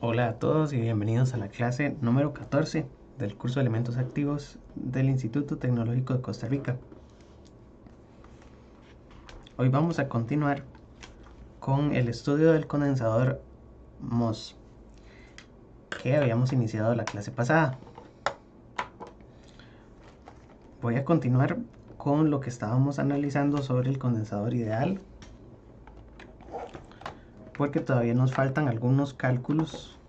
Hola a todos y bienvenidos a la clase número 14 del curso de Elementos Activos del Instituto Tecnológico de Costa Rica. Hoy vamos a continuar con el estudio del condensador MOS que habíamos iniciado la clase pasada. Voy a continuar con lo que estábamos analizando sobre el condensador ideal, porque todavía nos faltan algunos cálculos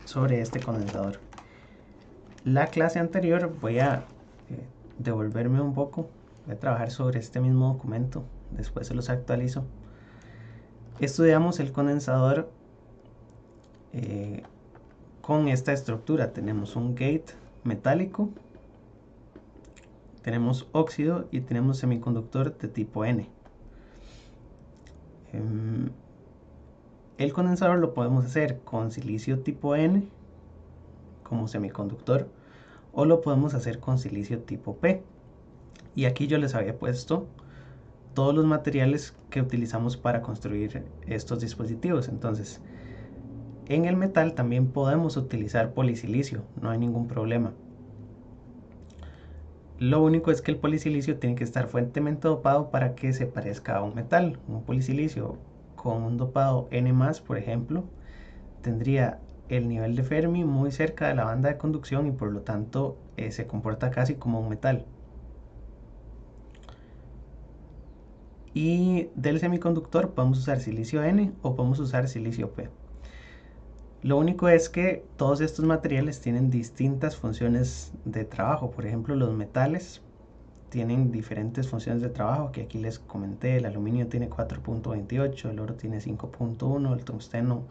sobre este condensador. La clase anterior voy a devolverme un poco, voy a trabajar sobre este mismo documento, después se los actualizo. Estudiamos el condensador con esta estructura. Tenemos un gate metálico, tenemos óxido y tenemos semiconductor de tipo N. El condensador lo podemos hacer con silicio tipo N como semiconductor, o lo podemos hacer con silicio tipo P. Y aquí yo les había puesto todos los materiales que utilizamos para construir estos dispositivos. Entonces, en el metal también podemos utilizar polisilicio, no hay ningún problema. Lo único es que el polisilicio tiene que estar fuertemente dopado para que se parezca a un metal. Un polisilicio con un dopado N+, por ejemplo, tendría el nivel de Fermi muy cerca de la banda de conducción y por lo tanto se comporta casi como un metal. Y del semiconductor podemos usar silicio N o podemos usar silicio P. Lo único es que todos estos materiales tienen distintas funciones de trabajo. Por ejemplo, los metales tienen diferentes funciones de trabajo que aquí les comenté. El aluminio tiene 4.28, el oro tiene 5.1, el tungsteno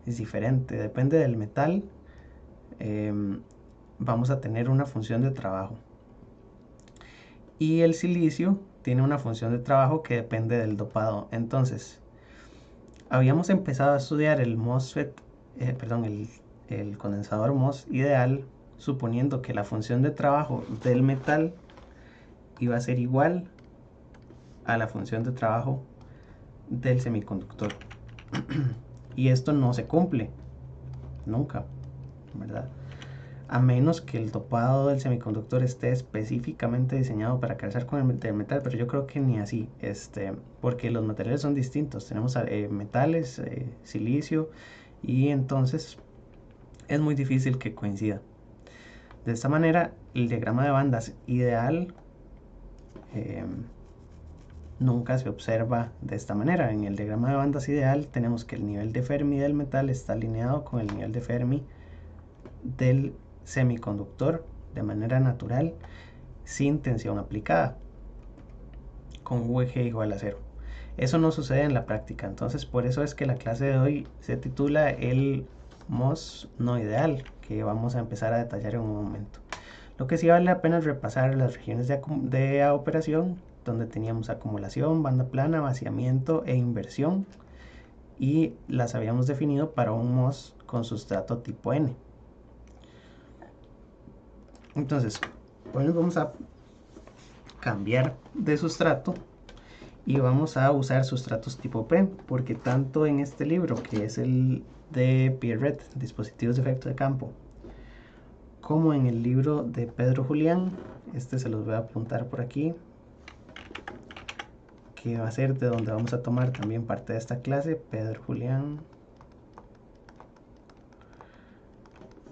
es diferente. Depende del metal, vamos a tener una función de trabajo. Y el silicio tiene una función de trabajo que depende del dopado. Entonces, habíamos empezado a estudiar el MOSFET, el condensador MOS ideal, suponiendo que la función de trabajo del metal iba a ser igual a la función de trabajo del semiconductor. Y esto no se cumple nunca, ¿verdad? A menos que el dopado del semiconductor esté específicamente diseñado para calzar con el del metal, pero yo creo que ni así, porque los materiales son distintos. Tenemos metales, silicio, y entonces es muy difícil que coincida. De esta manera, el diagrama de bandas ideal nunca se observa de esta manera. En el diagrama de bandas ideal tenemos que el nivel de Fermi del metal está alineado con el nivel de Fermi del semiconductor de manera natural, sin tensión aplicada, con VG igual a 0. Eso no sucede en la práctica, entonces por eso es que la clase de hoy se titula el MOS no ideal, que vamos a empezar a detallar en un momento. Lo que sí vale la pena es repasar las regiones de operación, donde teníamos acumulación, banda plana, vaciamiento e inversión, y las habíamos definido para un MOS con sustrato tipo N. Entonces, hoy nos vamos a cambiar de sustrato y vamos a usar sustratos tipo P, porque tanto en este libro, que es el de Pierret, dispositivos de efecto de campo, como en el libro de Pedro Julián, se los voy a apuntar por aquí, que va a ser de donde vamos a tomar también parte de esta clase, Pedro Julián,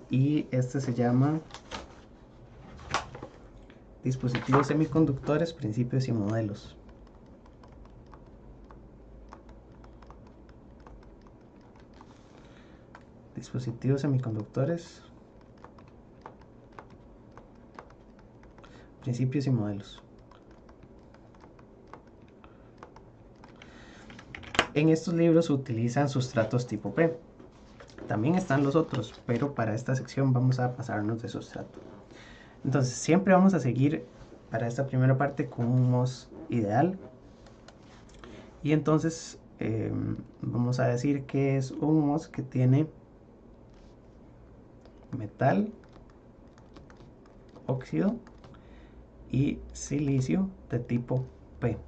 y se llama Dispositivos semiconductores, principios y modelos. Dispositivos semiconductores, principios y modelos. En estos libros se utilizan sustratos tipo P. También están los otros, pero para esta sección vamos a pasarnos de sustrato. Entonces, siempre vamos a seguir para esta primera parte con un MOS ideal. Y entonces vamos a decir que es un MOS que tiene metal, óxido y silicio de tipo P.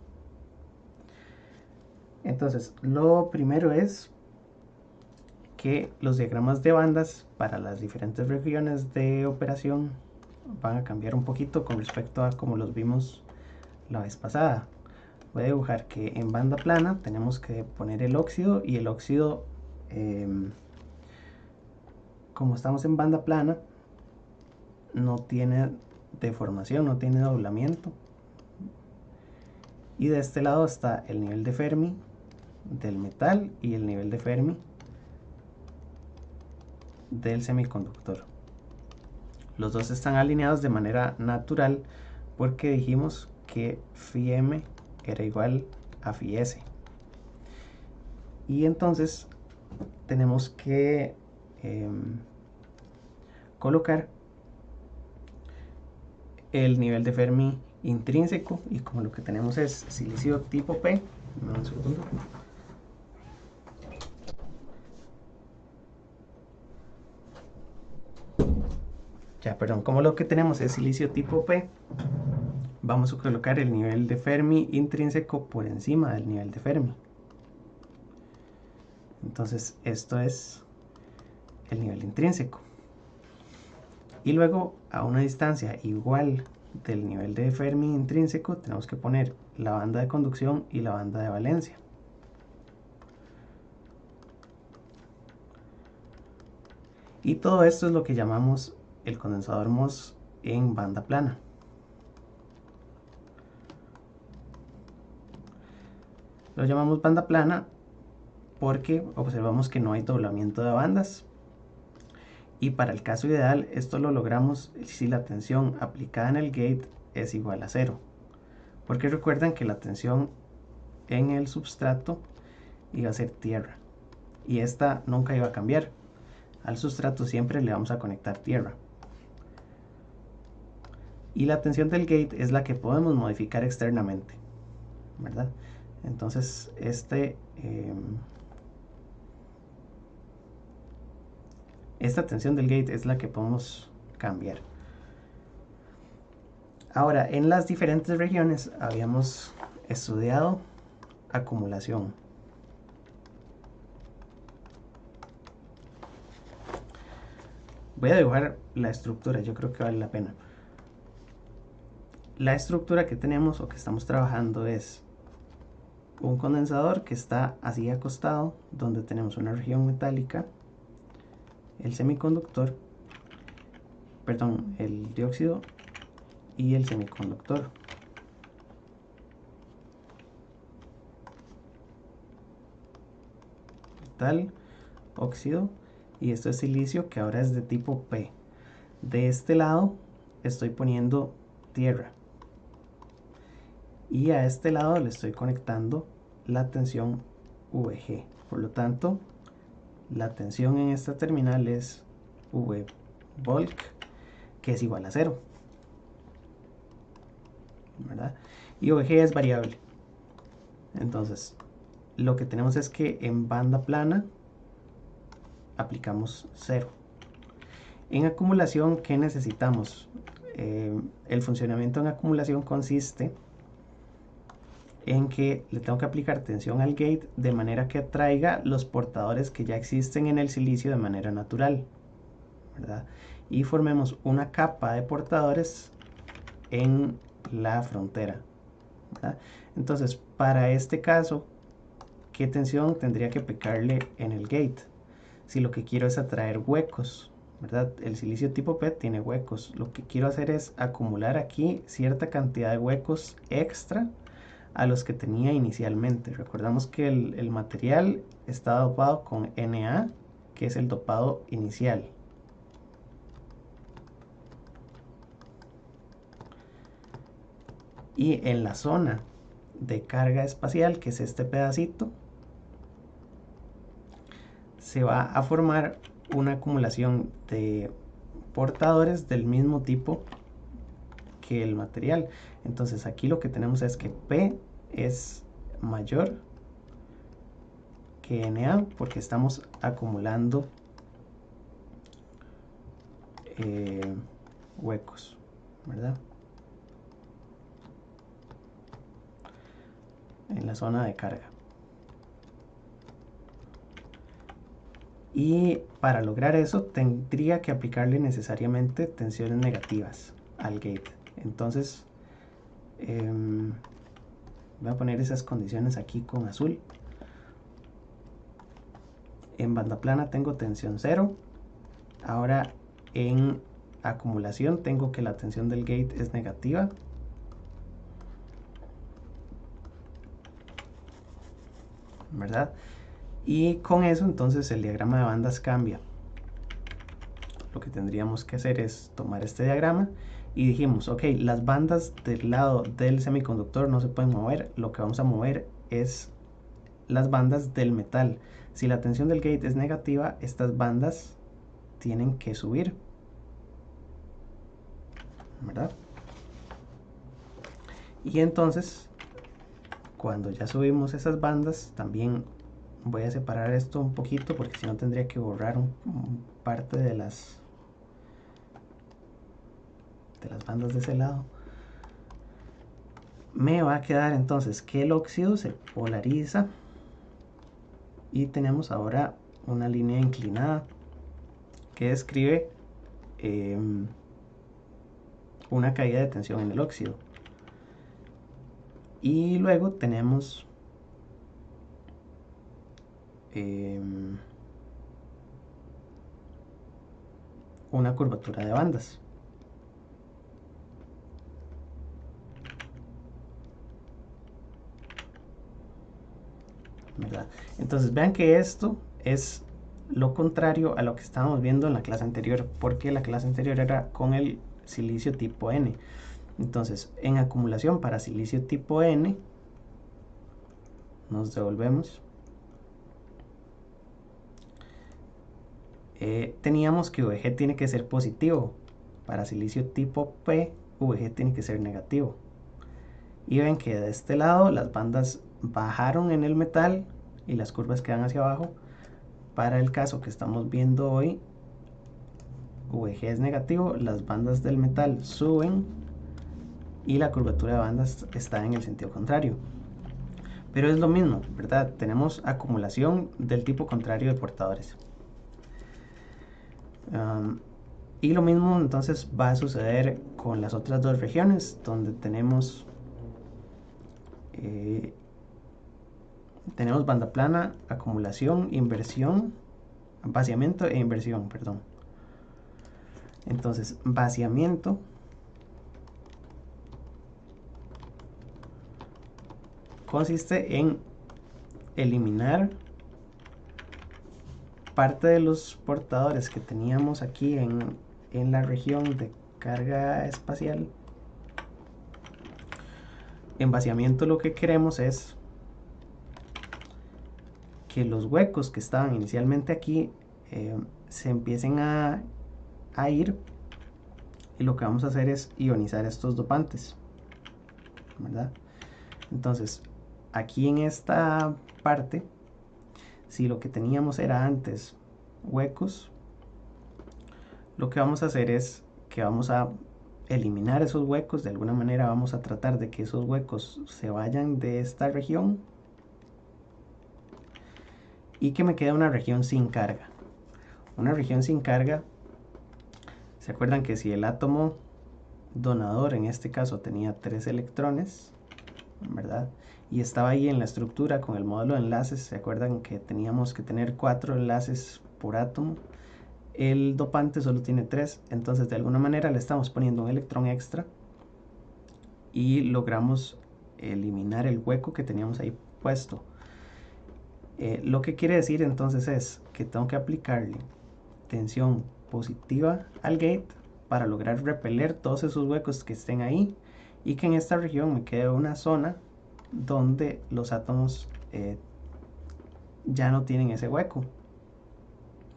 Entonces, lo primero es que los diagramas de bandas para las diferentes regiones de operación van a cambiar un poquito con respecto a como los vimos la vez pasada. Voy a dibujar que en banda plana tenemos que poner el óxido, y el óxido, como estamos en banda plana, no tiene deformación, no tiene doblamiento. Y de este lado está el nivel de Fermi del metal y el nivel de Fermi del semiconductor. Los dos están alineados de manera natural porque dijimos que phi m era igual a phi s. Y entonces tenemos que colocar el nivel de Fermi intrínseco, y como lo que tenemos es silicio tipo P, un segundo. Ya, perdón, como lo que tenemos es silicio tipo P, vamos a colocar el nivel de Fermi intrínseco por encima del nivel de Fermi. Entonces esto es el nivel intrínseco. Y luego, a una distancia igual del nivel de Fermi intrínseco, tenemos que poner la banda de conducción y la banda de valencia. Y todo esto es lo que llamamos el condensador MOS en banda plana. Lo llamamos banda plana porque observamos que no hay doblamiento de bandas. Y para el caso ideal, esto lo logramos si la tensión aplicada en el gate es igual a 0. Porque recuerdan que la tensión en el substrato iba a ser tierra. Y esta nunca iba a cambiar. Al sustrato siempre le vamos a conectar tierra. Y la tensión del gate es la que podemos modificar externamente, ¿verdad? Entonces esta tensión del gate es la que podemos cambiar. Ahora, en las diferentes regiones habíamos estudiado acumulación. Voy a dibujar la estructura, yo creo que vale la pena. La estructura que tenemos o que estamos trabajando es un condensador que está así acostado, donde tenemos una región metálica, el semiconductor, perdón, el dióxido y el semiconductor. Metal, óxido, y esto es silicio, que ahora es de tipo P. De este lado estoy poniendo tierra, y a este lado le estoy conectando la tensión VG. Por lo tanto, la tensión en esta terminal es V bulk, que es igual a 0, ¿verdad? Y VG es variable. Entonces, lo que tenemos es que en banda plana aplicamos 0. En acumulación, ¿qué necesitamos? El funcionamiento en acumulación consiste en que le tengo que aplicar tensión al gate de manera que atraiga los portadores que ya existen en el silicio de manera natural, ¿verdad? Y formemos una capa de portadores en la frontera, ¿verdad? Entonces, para este caso, ¿qué tensión tendría que aplicarle en el gate? Si lo que quiero es atraer huecos, ¿verdad? El silicio tipo P tiene huecos. Lo que quiero hacer es acumular aquí cierta cantidad de huecos extra a los que tenía inicialmente. Recordamos que el material está dopado con Na, que es el dopado inicial. Y en la zona de carga espacial, que es este pedacito, se va a formar una acumulación de portadores del mismo tipo que el material. Entonces aquí lo que tenemos es que P es mayor que Na porque estamos acumulando huecos, ¿verdad? En la zona de carga. Y para lograr eso tendría que aplicarle necesariamente tensiones negativas al gate. Entonces voy a poner esas condiciones aquí con azul. En banda plana tengo tensión 0. Ahora en acumulación tengo que la tensión del gate es negativa. ¿Verdad? Y con eso entonces el diagrama de bandas cambia. Lo que tendríamos que hacer es tomar este diagrama y dijimos, ok, las bandas del lado del semiconductor no se pueden mover, lo que vamos a mover es las bandas del metal. Si la tensión del gate es negativa, estas bandas tienen que subir, ¿verdad? Y entonces, cuando ya subimos esas bandas, también voy a separar esto un poquito porque si no tendría que borrar parte de las bandas de ese lado. Me va a quedar entonces que el óxido se polariza y tenemos ahora una línea inclinada que describe una caída de tensión en el óxido. Y luego tenemos una curvatura de bandas. ¿Verdad? Entonces vean que esto es lo contrario a lo que estábamos viendo en la clase anterior, porque la clase anterior era con el silicio tipo N. Entonces, en acumulación para silicio tipo N, nos devolvemos. Teníamos que VG tiene que ser positivo. Para silicio tipo P, VG tiene que ser negativo. Y ven que de este lado las bandas bajaron en el metal y las curvas quedan hacia abajo. Para el caso que estamos viendo hoy, VG es negativo, las bandas del metal suben y la curvatura de bandas está en el sentido contrario. Pero es lo mismo, ¿verdad? Tenemos acumulación del tipo contrario de portadores. Y lo mismo entonces va a suceder con las otras dos regiones, donde tenemos banda plana, acumulación, inversión, vaciamiento e inversión, perdón. Entonces, vaciamiento consiste en eliminar parte de los portadores que teníamos aquí en la región de carga espacial. En vaciamiento lo que queremos es que los huecos que estaban inicialmente aquí se empiecen a ir, y lo que vamos a hacer es ionizar estos dopantes, ¿verdad? Entonces, aquí en esta parte, si lo que teníamos era antes huecos, lo que vamos a hacer es que vamos a eliminar esos huecos. De alguna manera vamos a tratar de que esos huecos se vayan de esta región y que me quede una región sin carga. Una región sin carga, ¿se acuerdan que si el átomo donador en este caso tenía 3 electrones, ¿verdad? Y estaba ahí en la estructura con el módulo de enlaces, ¿se acuerdan que teníamos que tener 4 enlaces por átomo? El dopante solo tiene 3, entonces de alguna manera le estamos poniendo un electrón extra y logramos eliminar el hueco que teníamos ahí puesto. Lo que quiere decir entonces es que tengo que aplicarle tensión positiva al gate para lograr repeler todos esos huecos que estén ahí y que en esta región me quede una zona donde los átomos ya no tienen ese hueco,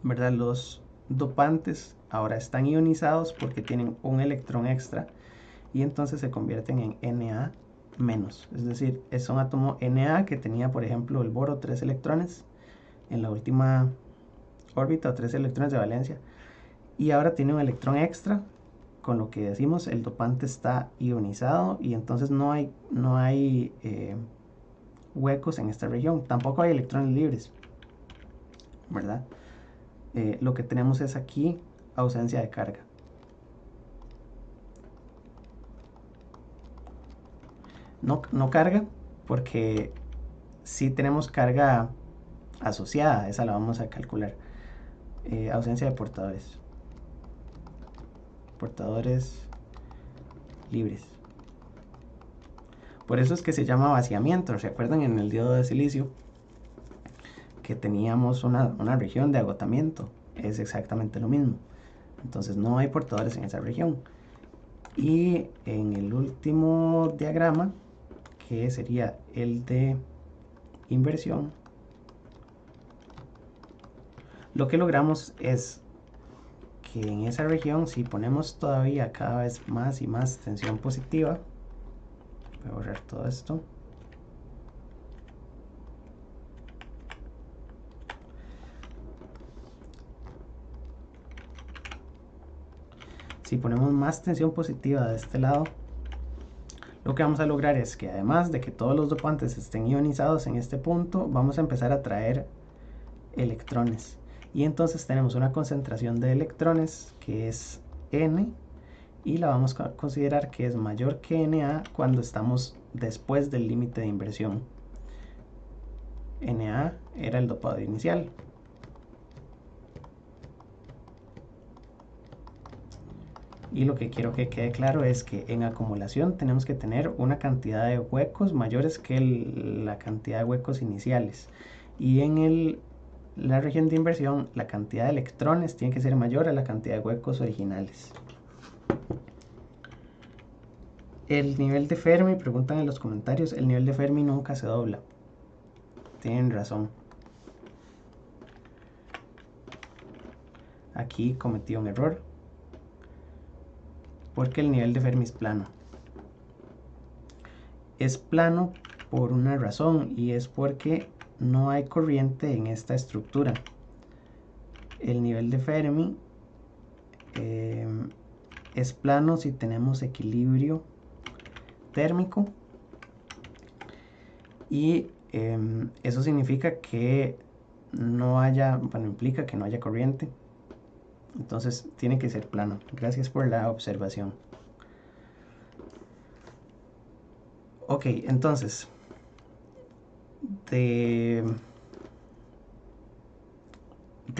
¿verdad? Los dopantes ahora están ionizados porque tienen un electrón extra y entonces se convierten en Na menos, es decir, es un átomo Na que tenía, por ejemplo, el boro 3 electrones en la última órbita, o 3 electrones de valencia, y ahora tiene un electrón extra, con lo que decimos el dopante está ionizado y entonces no hay huecos en esta región, tampoco hay electrones libres, ¿verdad? lo que tenemos es aquí ausencia de carga. No carga porque si tenemos carga asociada, esa la vamos a calcular. Ausencia de portadores libres. Por eso es que se llama vaciamiento. ¿Se acuerdan en el diodo de silicio que teníamos una región de agotamiento? Es exactamente lo mismo. Entonces no hay portadores en esa región. Y en el último diagrama, que sería el de inversión, lo que logramos es que en esa región, si ponemos todavía cada vez más y más tensión positiva, voy a borrar todo esto. Si ponemos más tensión positiva de este lado, lo que vamos a lograr es que además de que todos los dopantes estén ionizados en este punto, vamos a empezar a traer electrones. Y entonces tenemos una concentración de electrones que es N, y la vamos a considerar que es mayor que Na cuando estamos después del límite de inversión. Na era el dopado inicial. Y lo que quiero que quede claro es que en acumulación tenemos que tener una cantidad de huecos mayores que la cantidad de huecos iniciales. Y en la región de inversión, la cantidad de electrones tiene que ser mayor a la cantidad de huecos originales. El nivel de Fermi, preguntan en los comentarios, el nivel de Fermi nunca se dobla. Tienen razón. Aquí cometí un error, porque el nivel de Fermi es plano. Es plano por una razón, y es porque no hay corriente en esta estructura. El nivel de Fermi es plano si tenemos equilibrio térmico, y eso significa que no haya, bueno, implica que no haya corriente. Entonces tiene que ser plano. Gracias por la observación. Ok, entonces de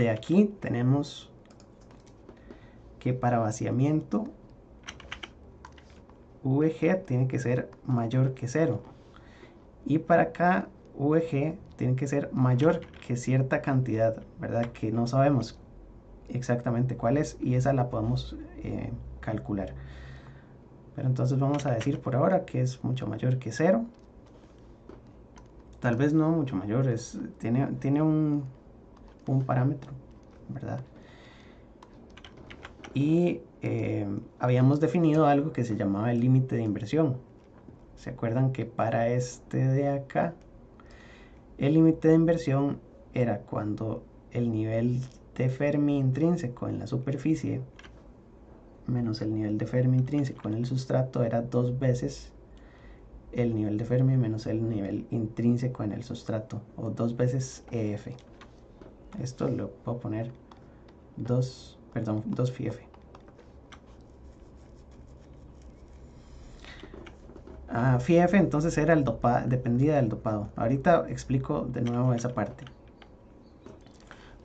aquí tenemos que para vaciamiento VG tiene que ser mayor que 0, y para acá VG tiene que ser mayor que cierta cantidad, ¿verdad? Que no sabemos exactamente cuál es, y esa la podemos calcular. Pero entonces vamos a decir por ahora que es mucho mayor que 0. Tal vez no mucho mayor, tiene un parámetro, ¿verdad? Y habíamos definido algo que se llamaba el límite de inversión. ¿Se acuerdan que para este de acá, el límite de inversión era cuando el nivel de Fermi intrínseco en la superficie menos el nivel de Fermi intrínseco en el sustrato era 2 veces el nivel de Fermi menos el nivel intrínseco en el sustrato, o 2 veces EF. Esto lo puedo poner 2 phi F. Phi F entonces era el dopado, dependía del dopado. Ahorita explico de nuevo esa parte.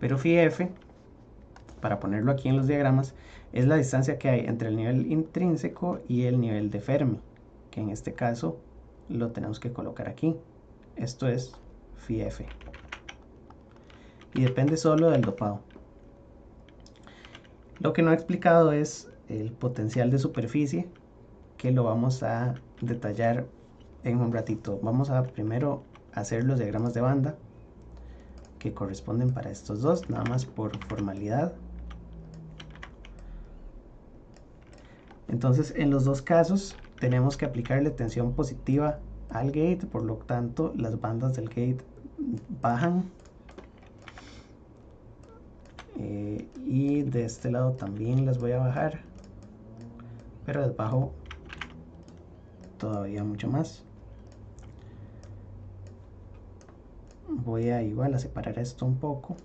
Pero phi F, para ponerlo aquí en los diagramas, es la distancia que hay entre el nivel intrínseco y el nivel de Fermi, que en este caso lo tenemos que colocar aquí. Esto es phi F. Y depende solo del dopado. Lo que no he explicado es el potencial de superficie, que lo vamos a detallar en un ratito. Vamos a primero hacer los diagramas de banda que corresponden para estos dos, nada más por formalidad. Entonces, en los dos casos tenemos que aplicarle tensión positiva al gate, por lo tanto las bandas del gate bajan, y de este lado también las voy a bajar, pero las bajo todavía mucho más. Voy a igual a separar esto un poco,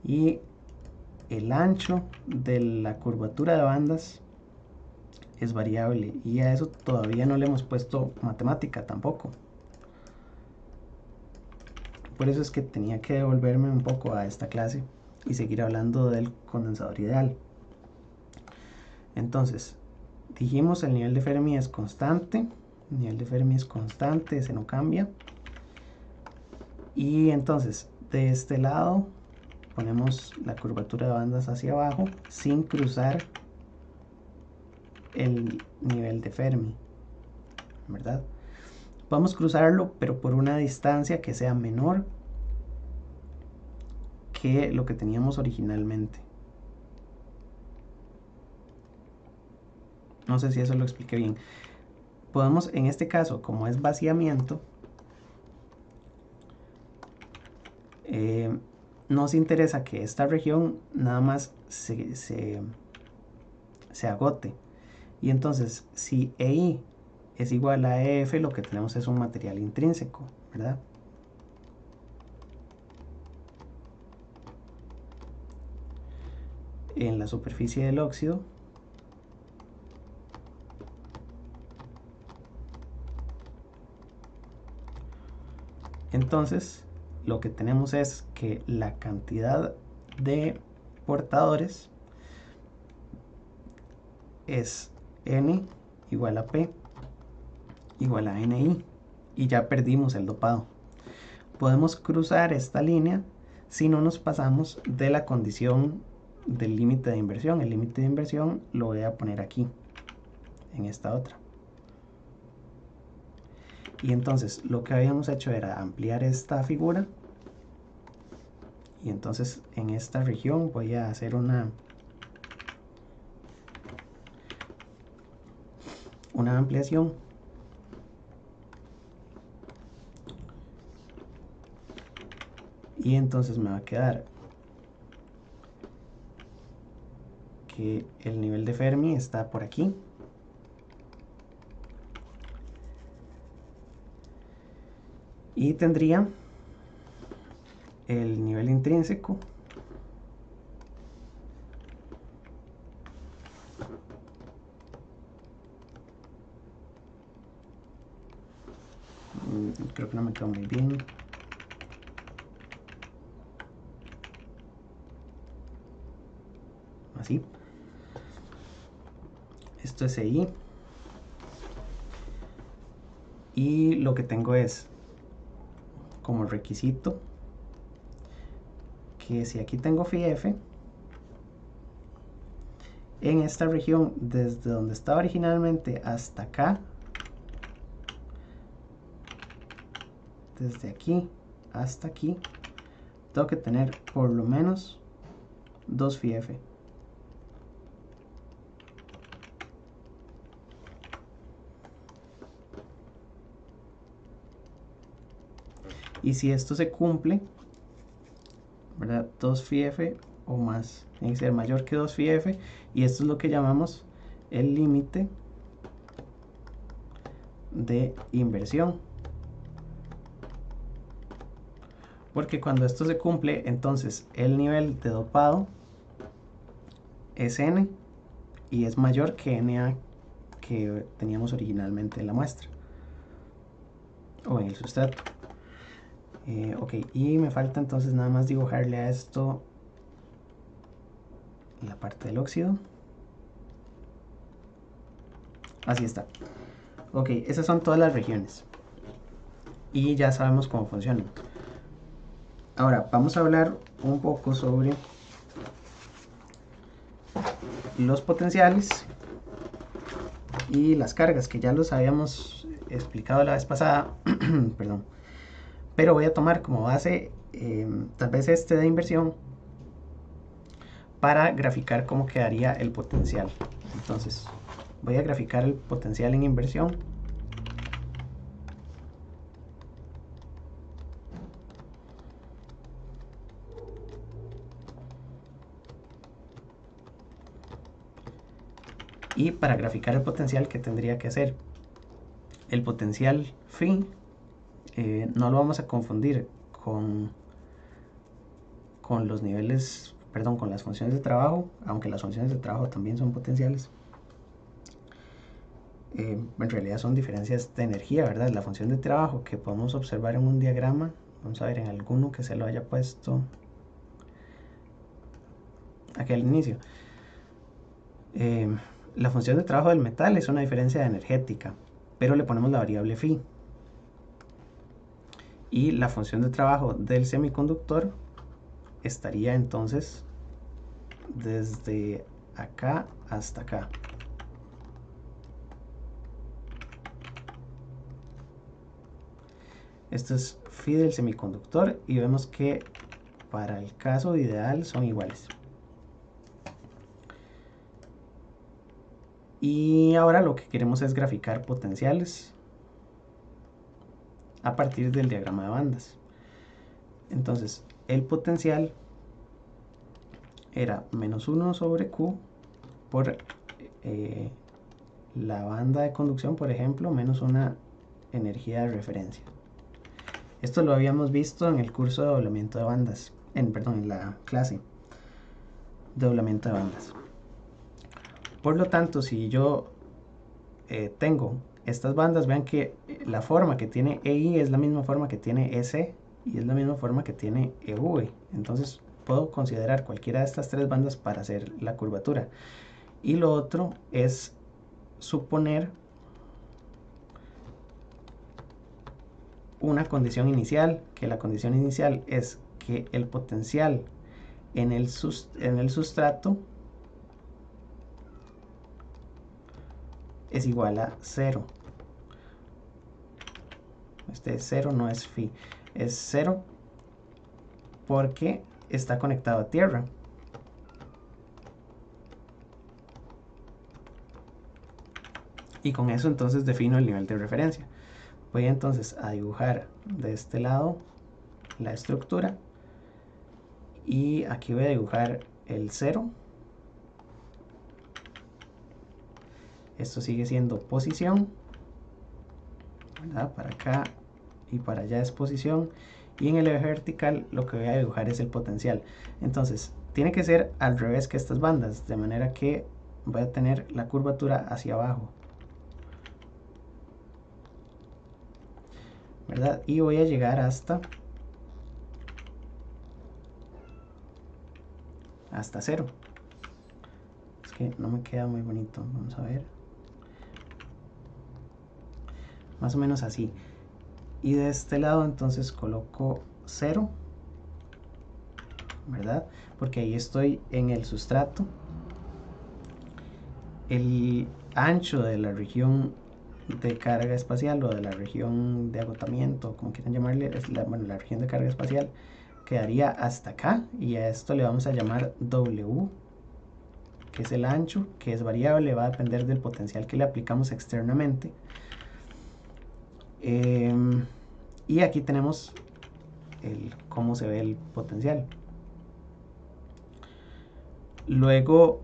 y el ancho de la curvatura de bandas es variable, y a eso todavía no le hemos puesto matemática tampoco. Por eso es que tenía que devolverme un poco a esta clase y seguir hablando del condensador ideal. Entonces, dijimos el nivel de Fermi es constante. El nivel de Fermi es constante, ese no cambia. Y entonces, de este lado, ponemos la curvatura de bandas hacia abajo sin cruzar el nivel de Fermi, ¿verdad? Vamos a cruzarlo, pero por una distancia que sea menor que lo que teníamos originalmente. No sé si eso lo expliqué bien. Podemos, en este caso, como es vaciamiento, nos interesa que esta región nada más se agote. Y entonces, si EI es igual a EF, lo que tenemos es un material intrínseco, ¿verdad? En la superficie del óxido entonces lo que tenemos es que la cantidad de portadores es N igual a P igual a NI, y ya perdimos el dopado. Podemos cruzar esta línea si no nos pasamos de la condición del límite de inversión. El límite de inversión lo voy a poner aquí, en esta otra. Y entonces lo que habíamos hecho era ampliar esta figura, y entonces en esta región voy a hacer una ampliación. Y entonces me va a quedar que el nivel de Fermi está por aquí. Y tendría el nivel intrínseco creo que no me quedó muy bien. Así. Esto es EI. Y lo que tengo es como requisito que si aquí tengo φF, en esta región, desde donde estaba originalmente hasta acá, desde aquí hasta aquí, tengo que tener por lo menos 2 φF. Y si esto se cumple, ¿verdad? 2 φF o más, tiene que ser mayor que 2 φF, y esto es lo que llamamos el límite de inversión. Porque cuando esto se cumple, entonces el nivel de dopado es N y es mayor que Na que teníamos originalmente en la muestra o en el sustrato. Ok, y me falta entonces nada más dibujarle a esto la parte del óxido. Así está. Ok, esas son todas las regiones y ya sabemos cómo funcionan. Ahora vamos a hablar un poco sobre los potenciales y las cargas, que ya los habíamos explicado la vez pasada. Perdón. Pero voy a tomar como base tal vez este de inversión para graficar cómo quedaría el potencial. Entonces voy a graficar el potencial en inversión. Y para graficar el potencial, ¿qué tendría que hacer? El potencial phi no lo vamos a confundir con los niveles, perdón, con las funciones de trabajo, aunque las funciones de trabajo también son potenciales, en realidad son diferencias de energía, ¿verdad? La función de trabajo que podemos observar en un diagrama, vamos a ver en alguno que se lo haya puesto aquí al inicio. La función de trabajo del metal es una diferencia energética, pero le ponemos la variable phi. Y la función de trabajo del semiconductor estaría entonces desde acá hasta acá. Esto es phi del semiconductor y vemos que para el caso ideal son iguales. Y ahora lo que queremos es graficar potenciales a partir del diagrama de bandas. Entonces, el potencial era menos 1 sobre Q por la banda de conducción, por ejemplo, menos una energía de referencia. Esto lo habíamos visto en el curso de doblamiento de bandas, en la clase de doblamiento de bandas. Por lo tanto, si yo tengo estas bandas, vean que la forma que tiene EI es la misma forma que tiene EC y es la misma forma que tiene EV. Entonces puedo considerar cualquiera de estas tres bandas para hacer la curvatura. Y lo otro es suponer una condición inicial, que la condición inicial es que el potencial en el sustrato es igual a 0. Este 0 no es phi, es 0 porque está conectado a tierra. Y con eso entonces defino el nivel de referencia. Voy entonces a dibujar de este lado la estructura y aquí voy a dibujar el 0. Esto sigue siendo posición, ¿verdad? Para acá y para allá es posición, y en el eje vertical lo que voy a dibujar es el potencial. Entonces tiene que ser al revés que estas bandas, de manera que voy a tener la curvatura hacia abajo, ¿verdad? Y voy a llegar hasta 0. Es que no me queda muy bonito, vamos a ver. Más o menos así. Y de este lado entonces coloco 0, ¿verdad? Porque ahí estoy en el sustrato. El ancho de la región de carga espacial o de la región de agotamiento, como quieran llamarle, es la región de carga espacial quedaría hasta acá, y a esto le vamos a llamar W, que es el ancho, que es variable, va a depender del potencial que le aplicamos externamente. Y aquí tenemos cómo se ve el potencial. Luego,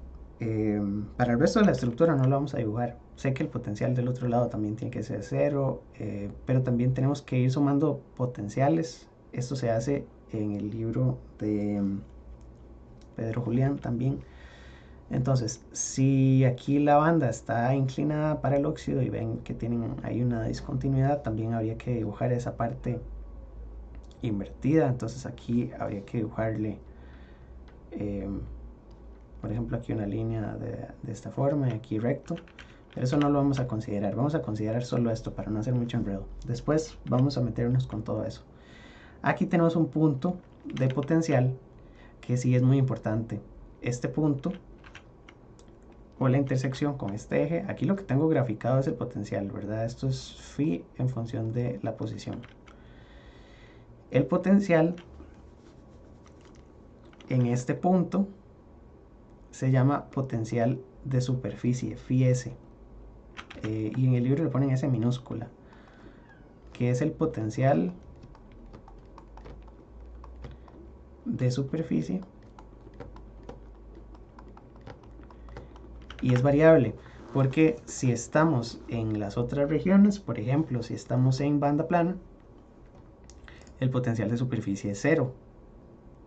para el resto de la estructura no lo vamos a dibujar. Sé que el potencial del otro lado también tiene que ser 0, pero también tenemos que ir sumando potenciales. Esto se hace en el libro de Pedro Julián también. Entonces, si aquí la banda está inclinada para el óxido y ven que tienen ahí una discontinuidad, también habría que dibujar esa parte invertida. Entonces aquí habría que dibujarle, por ejemplo, aquí una línea de esta forma y aquí recto. Pero eso no lo vamos a considerar. Vamos a considerar solo esto para no hacer mucho enredo. Después vamos a meternos con todo eso. Aquí tenemos un punto de potencial que sí es muy importante. Este punto o la intersección con este eje, aquí lo que tengo graficado es el potencial, ¿verdad? Esto es phi en función de la posición. El potencial en este punto se llama potencial de superficie, phi s. Y en el libro le ponen S minúscula, que es el potencial de superficie, y es variable porque si estamos en las otras regiones, por ejemplo, si estamos en banda plana, el potencial de superficie es 0.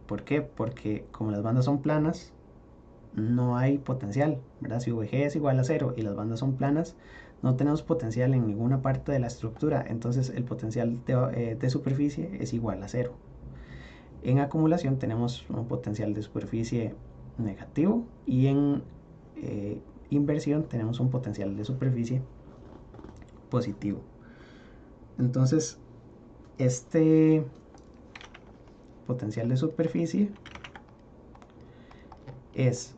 ¿Por qué? Porque como las bandas son planas, no hay potencial, ¿verdad? Si VG es igual a 0 y las bandas son planas, no tenemos potencial en ninguna parte de la estructura, entonces el potencial de superficie es igual a 0. En acumulación tenemos un potencial de superficie negativo y en inversión tenemos un potencial de superficie positivo. Entonces, este potencial de superficie es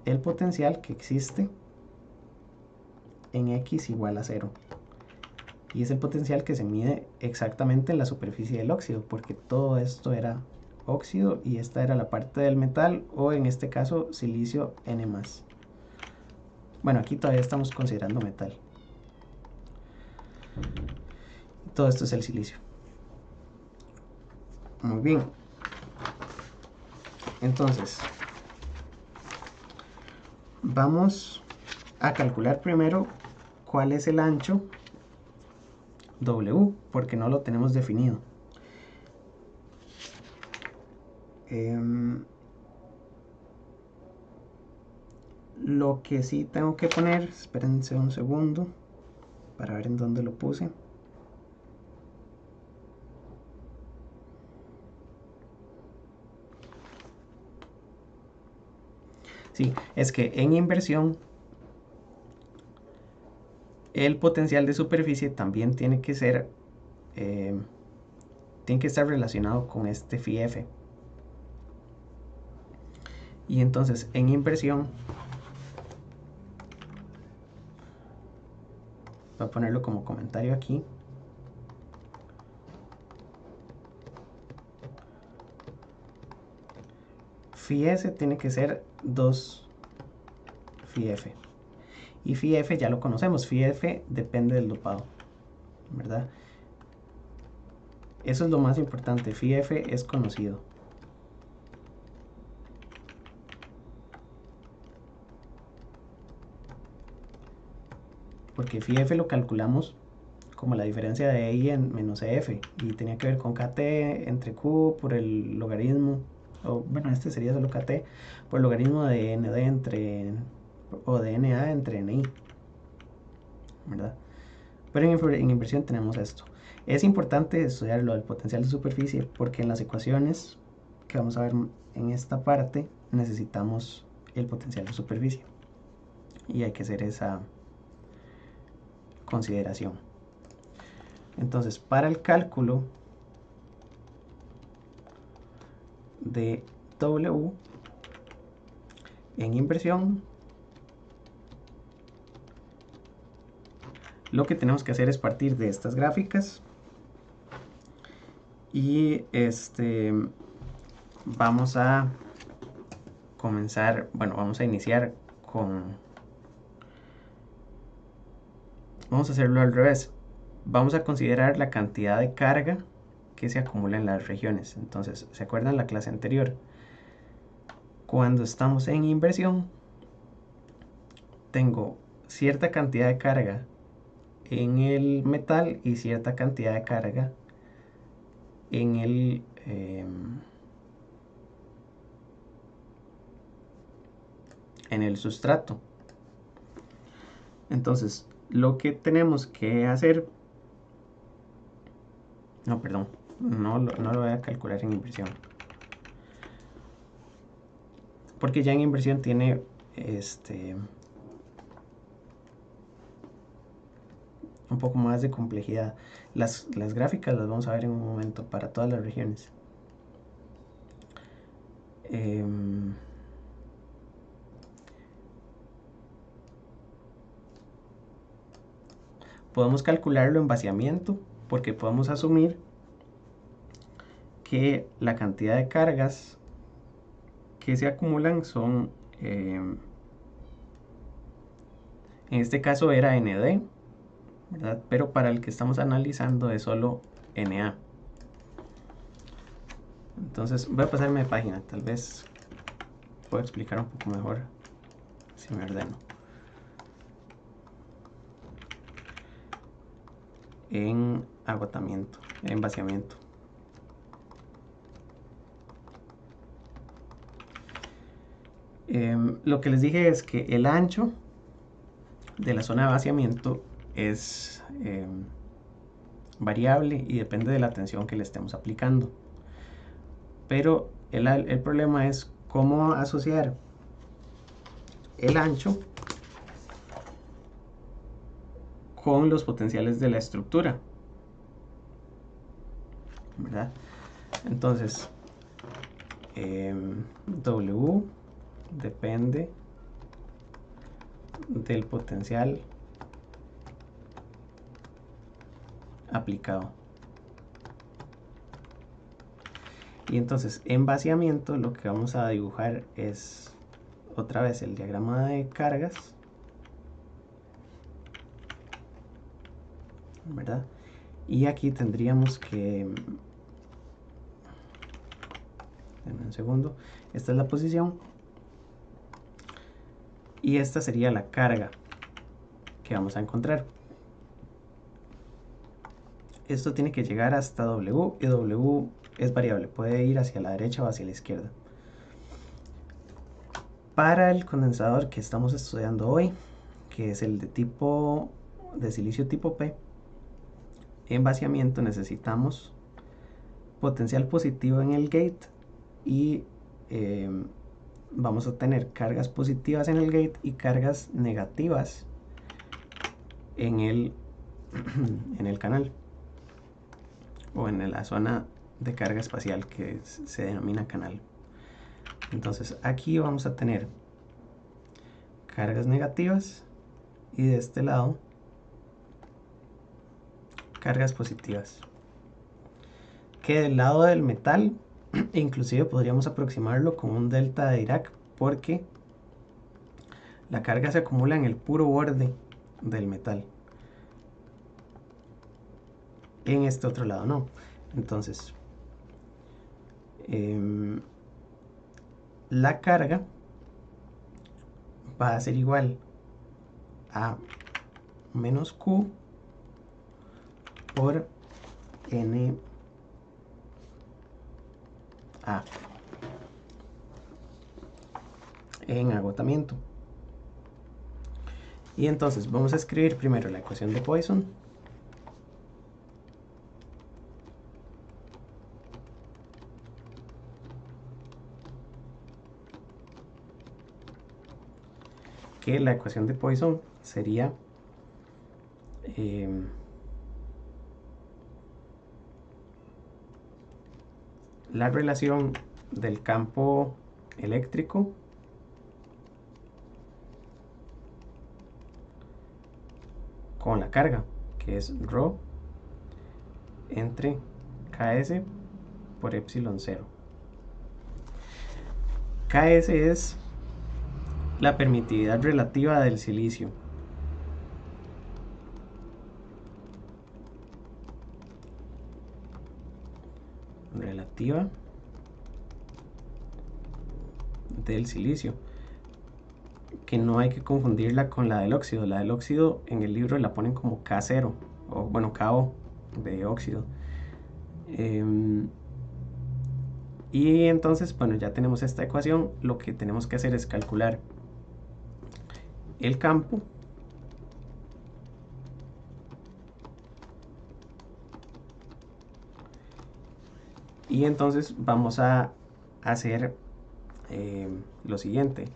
el potencial que existe en X igual a 0. Y es el potencial que se mide exactamente en la superficie del óxido, porque todo esto era óxido y esta era la parte del metal, o en este caso silicio N+. Bueno, aquí todavía estamos considerando metal. Todo esto es el silicio. Muy bien. Entonces, vamos a calcular primero cuál es el ancho W, porque no lo tenemos definido. Lo que sí tengo que poner, espérense un segundo para ver en dónde lo puse. Sí, es que en inversión el potencial de superficie también tiene que ser, tiene que estar relacionado con este phi f. Y entonces en inversión, voy a ponerlo como comentario aquí, phi s tiene que ser 2 phi f. Y phi f ya lo conocemos, phi f depende del dopado, ¿verdad? Eso es lo más importante, phi f es conocido. Porque phi f lo calculamos como la diferencia de I en menos EF, y tenía que ver con KT entre Q por el logaritmo, o bueno, este sería solo KT, por el logaritmo de ND entre, o de NA entre NI, ¿verdad? Pero en inversión tenemos esto. Es importante estudiar lo del potencial de superficie porque en las ecuaciones que vamos a ver en esta parte necesitamos el potencial de superficie y hay que hacer esa consideración. Entonces, para el cálculo de W en inversión, lo que tenemos que hacer es partir de estas gráficas y vamos a comenzar, bueno, vamos a iniciar vamos a hacerlo al revés. Vamos a considerar la cantidad de carga que se acumula en las regiones. Entonces, ¿se acuerdan la clase anterior? Cuando estamos en inversión, tengo cierta cantidad de carga en el metal y cierta cantidad de carga en el sustrato. Entonces, lo que tenemos que hacer, no, perdón, no lo voy a calcular en inversión, porque ya en inversión tiene un poco más de complejidad. Las gráficas las vamos a ver en un momento para todas las regiones. Podemos calcularlo en vaciamiento porque podemos asumir que la cantidad de cargas que se acumulan son, en este caso era ND, ¿verdad? Pero para el que estamos analizando es solo NA. Entonces voy a pasarme de página, tal vez puedo explicar un poco mejor si me ordeno. En agotamiento, en vaciamiento. Lo que les dije es que el ancho de la zona de vaciamiento es variable y depende de la tensión que le estemos aplicando. Pero el problema es cómo asociar el ancho con los potenciales de la estructura, ¿verdad? Entonces, W depende del potencial aplicado. Y entonces en vaciamiento lo que vamos a dibujar es otra vez el diagrama de cargas, ¿verdad? Y aquí tendríamos que, denme un segundo, esta es la posición y esta sería la carga que vamos a encontrar. Esto tiene que llegar hasta W y W es variable, puede ir hacia la derecha o hacia la izquierda. Para el condensador que estamos estudiando hoy, que es el de silicio tipo P, en vaciamiento necesitamos potencial positivo en el gate y vamos a tener cargas positivas en el gate y cargas negativas en el, en el canal o en la zona de carga espacial que se denomina canal. Entonces aquí vamos a tener cargas negativas y de este lado cargas positivas, que del lado del metal inclusive podríamos aproximarlo con un delta de Dirac, porque la carga se acumula en el puro borde del metal, en este otro lado no. Entonces la carga va a ser igual a menos Q por NA en agotamiento. Y entonces vamos a escribir primero la ecuación de Poisson. Que la ecuación de Poisson sería la relación del campo eléctrico con la carga, que es ρ entre Ks por epsilon 0. Ks es la permitividad relativa del silicio. Relativa del silicio, que no hay que confundirla con la del óxido. La del óxido en el libro la ponen como K0, o bueno, KO de óxido. Y entonces, bueno, ya tenemos esta ecuación. Lo que tenemos que hacer es calcular el campo y entonces vamos a hacer lo siguiente.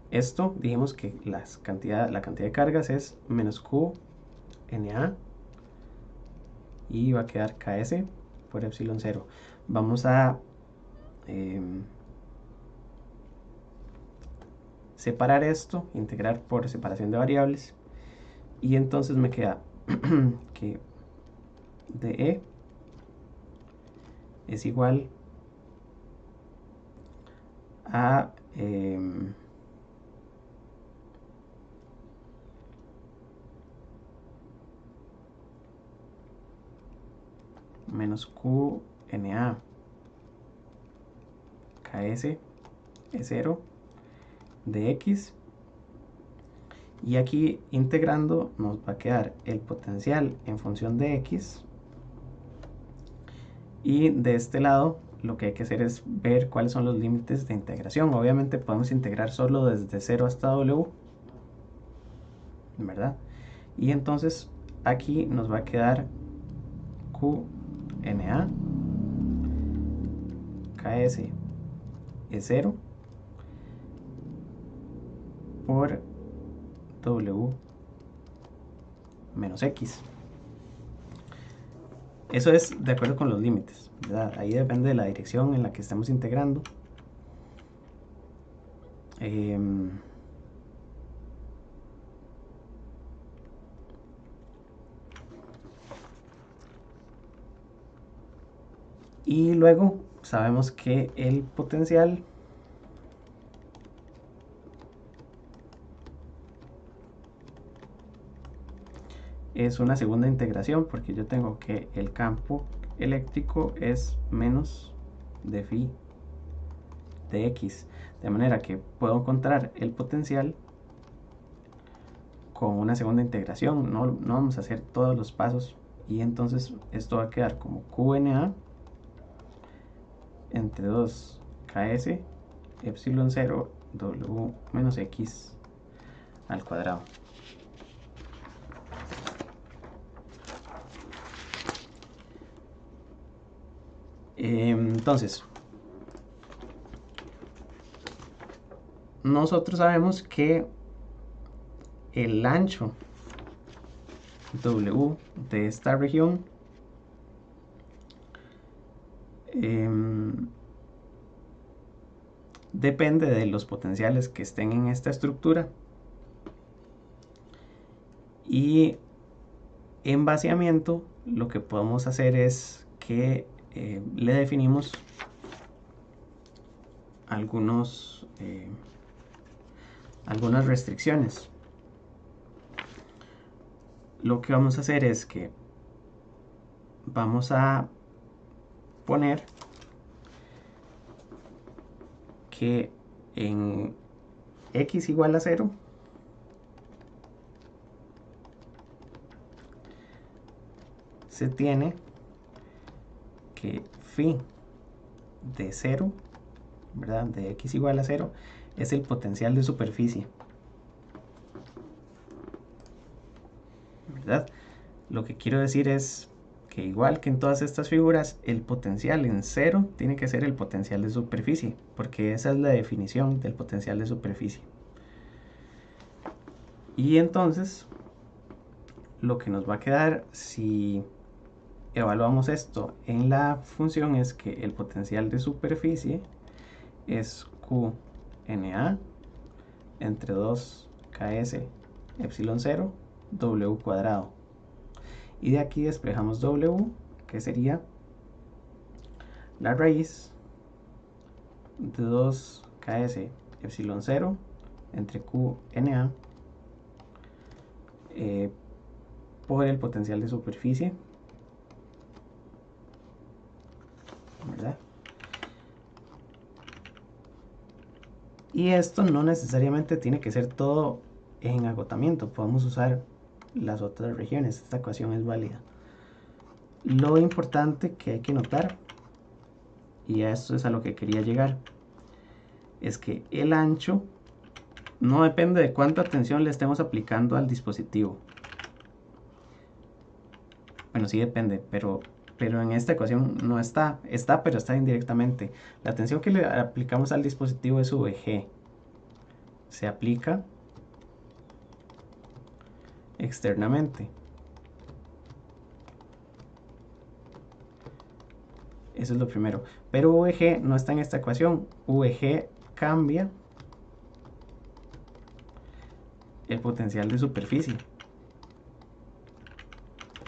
Esto dijimos que la cantidad de cargas es menos Q NA y va a quedar Ks por epsilon 0. Vamos a separar esto, integrar por separación de variables, y entonces me queda que dE es igual a menos Q NA Ks es 0 de X, y aquí integrando nos va a quedar el potencial en función de X, y de este lado lo que hay que hacer es ver cuáles son los límites de integración. Obviamente podemos integrar solo desde 0 hasta W, ¿verdad? Y entonces aquí nos va a quedar QNA KS es 0 por W menos X. Eso es de acuerdo con los límites, ¿verdad? Ahí depende de la dirección en la que estemos integrando. Y luego sabemos que el potencial es una segunda integración, porque yo tengo que el campo eléctrico es menos de phi de x, de manera que puedo encontrar el potencial con una segunda integración. No vamos a hacer todos los pasos, y entonces esto va a quedar como QNA entre 2 KS epsilon 0 W menos X al cuadrado. Entonces, nosotros sabemos que el ancho W de esta región depende de los potenciales que estén en esta estructura, y en vaciamiento lo que podemos hacer es que le definimos algunas restricciones. Lo que vamos a hacer es que vamos a poner que en x igual a 0 se tiene que phi de 0, ¿verdad? De x igual a 0 es el potencial de superficie, ¿verdad? Lo que quiero decir es que, igual que en todas estas figuras, el potencial en 0 tiene que ser el potencial de superficie, porque esa es la definición del potencial de superficie. Y entonces lo que nos va a quedar si evaluamos esto en la función es que el potencial de superficie es QNA entre 2 KS epsilon 0 W cuadrado. Y de aquí despejamos W, que sería la raíz de 2 KS epsilon 0 entre QNA por el potencial de superficie, ¿verdad? Y esto no necesariamente tiene que ser todo en agotamiento, podemos usar las otras regiones, esta ecuación es válida. Lo importante que hay que notar, y a esto es a lo que quería llegar, es que el ancho no depende de cuánta tensión le estemos aplicando al dispositivo. Bueno, sí depende, pero en esta ecuación no está, pero está indirectamente. La tensión que le aplicamos al dispositivo es VG. Se aplica externamente. Eso es lo primero. Pero VG no está en esta ecuación. VG cambia el potencial de superficie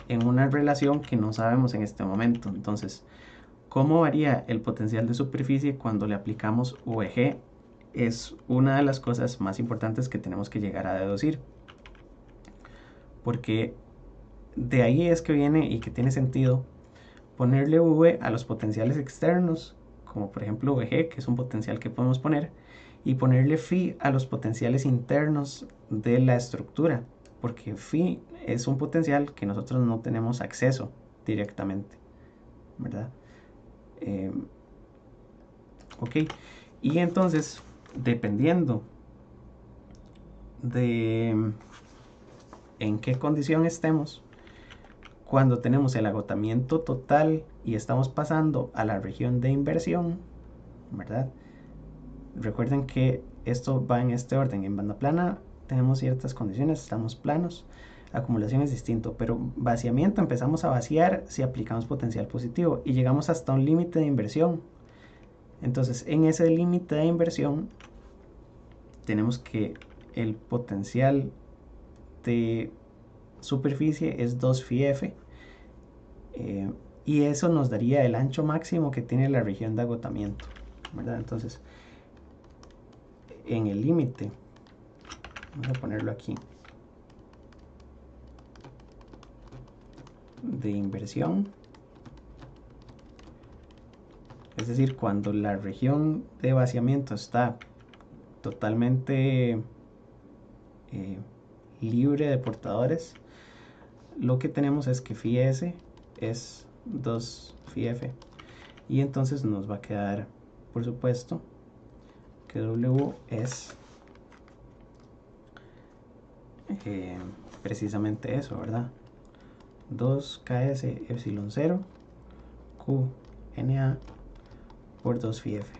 en una relación que no sabemos en este momento. Entonces, ¿cómo varía el potencial de superficie cuando le aplicamos VG? Es una de las cosas más importantes que tenemos que llegar a deducir, porque de ahí es que viene y que tiene sentido ponerle V a los potenciales externos, como por ejemplo VG, que es un potencial que podemos poner, y ponerle phi a los potenciales internos de la estructura, porque phi es un potencial que nosotros no tenemos acceso directamente, ¿verdad? ok. Y entonces, dependiendo de en qué condición estemos, cuando tenemos el agotamiento total y estamos pasando a la región de inversión, ¿verdad? Recuerden que esto va en este orden. En banda plana tenemos ciertas condiciones, estamos planos. Acumulación es distinto, pero vaciamiento empezamos a vaciar si aplicamos potencial positivo y llegamos hasta un límite de inversión. Entonces, en ese límite de inversión tenemos que el potencial de superficie es 2 phi f, y eso nos daría el ancho máximo que tiene la región de agotamiento, ¿verdad? Entonces, en el límite, vamos a ponerlo aquí, de inversión, es decir, cuando la región de vaciamiento está totalmente libre de portadores, lo que tenemos es que phi s es 2 phi f, y entonces nos va a quedar, por supuesto, que W es precisamente eso, ¿verdad? 2ks epsilon 0 q na por 2 phi f.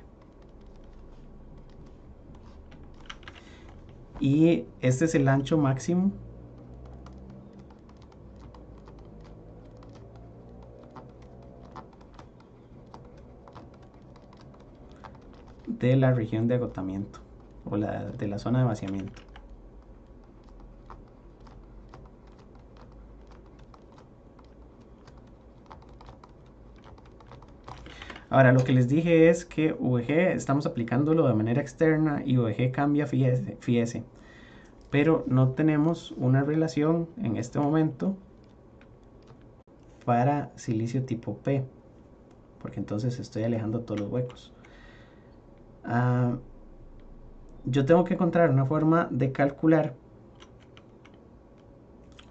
Y este es el ancho máximo de la región de agotamiento o de la zona de vaciamiento. Ahora, lo que les dije es que VG estamos aplicándolo de manera externa y VG cambia phi s, pero no tenemos una relación en este momento para silicio tipo P, porque entonces estoy alejando todos los huecos. Yo tengo que encontrar una forma de calcular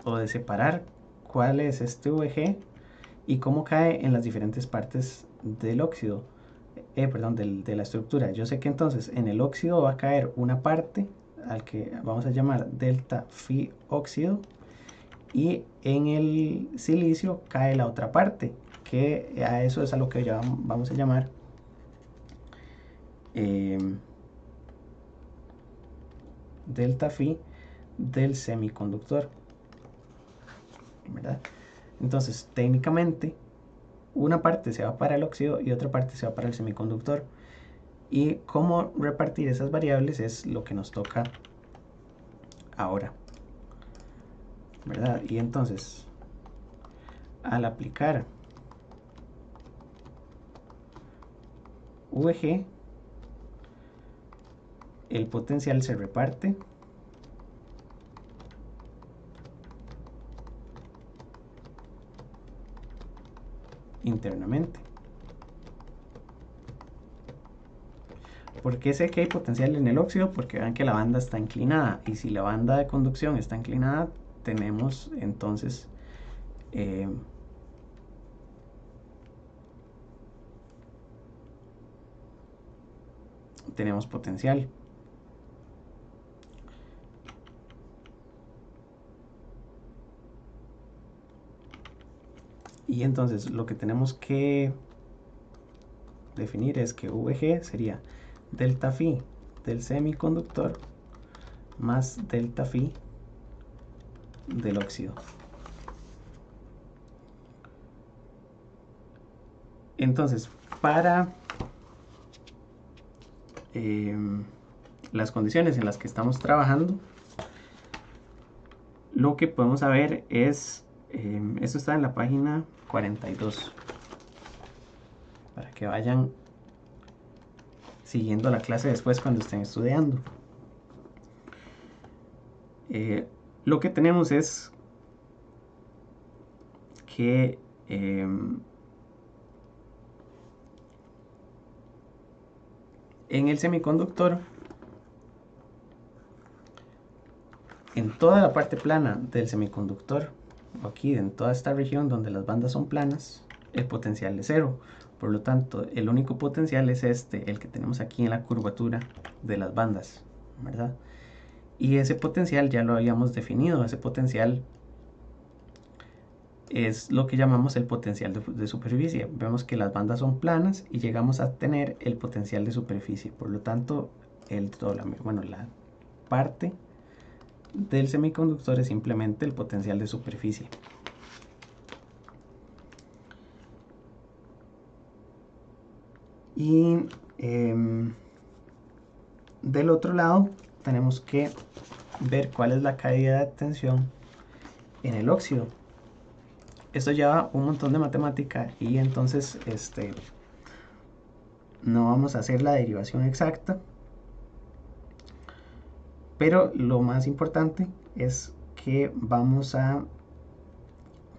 o de separar cuál es este VG y cómo cae en las diferentes partes del óxido, perdón, de la estructura. Yo sé que entonces en el óxido va a caer una parte al que vamos a llamar delta phi óxido, y en el silicio cae la otra parte, que a eso es a lo que ya vamos a llamar delta phi del semiconductor, ¿verdad? Entonces, técnicamente, una parte se va para el óxido y otra parte se va para el semiconductor. Y cómo repartir esas variables es lo que nos toca ahora, ¿verdad? Y entonces, al aplicar VG, el potencial se reparte internamente. ¿Por qué sé que hay potencial en el óxido? Porque vean que la banda está inclinada, y si la banda de conducción está inclinada, tenemos entonces tenemos potencial. Y entonces lo que tenemos que definir es que VG sería delta phi del semiconductor más delta phi del óxido. Entonces, para las condiciones en las que estamos trabajando, lo que podemos saber es, esto está en la página 42, para que vayan siguiendo la clase después cuando estén estudiando. Lo que tenemos es que en el semiconductor, en toda la parte plana del semiconductor, aquí en toda esta región donde las bandas son planas, el potencial es cero. Por lo tanto, el único potencial es este, el que tenemos aquí en la curvatura de las bandas, ¿verdad? Y ese potencial ya lo habíamos definido. Ese potencial es lo que llamamos el potencial de superficie. Vemos que las bandas son planas y llegamos a tener el potencial de superficie. Por lo tanto, la parte del semiconductor es simplemente el potencial de superficie. Y del otro lado tenemos que ver cuál es la caída de tensión en el óxido. Esto lleva un montón de matemática y entonces no vamos a hacer la derivación exacta, pero lo más importante es que vamos a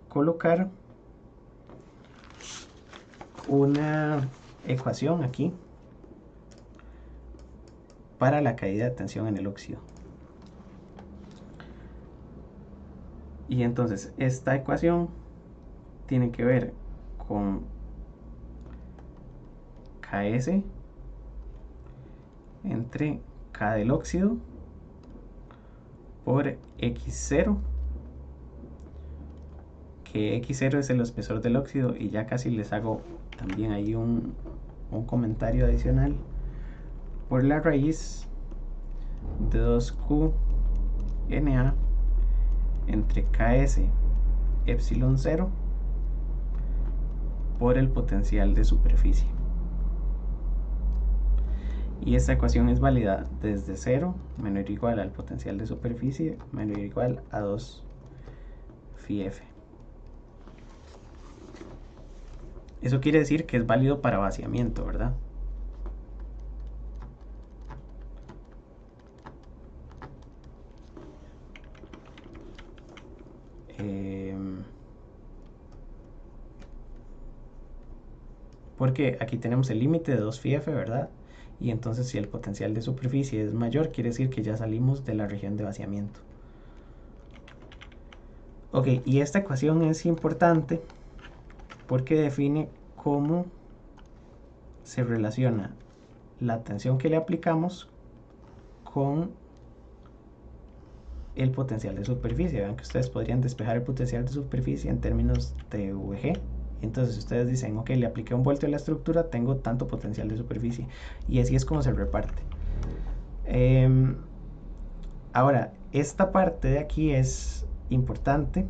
colocar una ecuación aquí para la caída de tensión en el óxido. Y entonces esta ecuación tiene que ver con Ks entre K del óxido por X0, que X0 es el espesor del óxido, y ya casi les hago también ahí un comentario adicional, por la raíz de 2Q Na entre Ks epsilon 0 por el potencial de superficie. Y esta ecuación es válida desde 0 menor o igual al potencial de superficie menor o igual a 2 phi f. Eso quiere decir que es válido para vaciamiento, ¿verdad? Porque aquí tenemos el límite de 2 phi f, ¿verdad? Y entonces si el potencial de superficie es mayor, quiere decir que ya salimos de la región de vaciamiento. Ok, y esta ecuación es importante porque define cómo se relaciona la tensión que le aplicamos con el potencial de superficie. Vean que ustedes podrían despejar el potencial de superficie en términos de VG. Entonces ustedes dicen, ok, le apliqué un voltio a la estructura, tengo tanto potencial de superficie. Y así es como se reparte. Ahora, esta parte de aquí es importante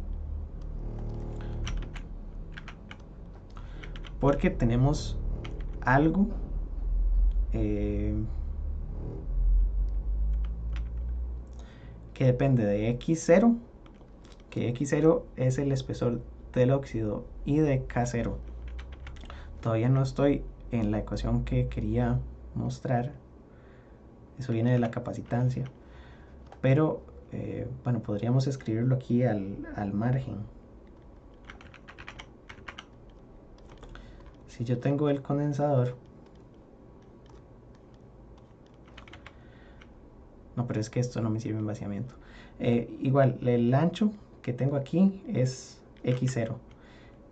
porque tenemos algo que depende de X0, que X0 es el espesor del óxido, y de K0. Todavía no estoy en la ecuación que quería mostrar, eso viene de la capacitancia, pero bueno, podríamos escribirlo aquí al margen. Si yo tengo el condensador, no, pero es que esto no me sirve en vaciamiento. Igual, el ancho que tengo aquí es X0,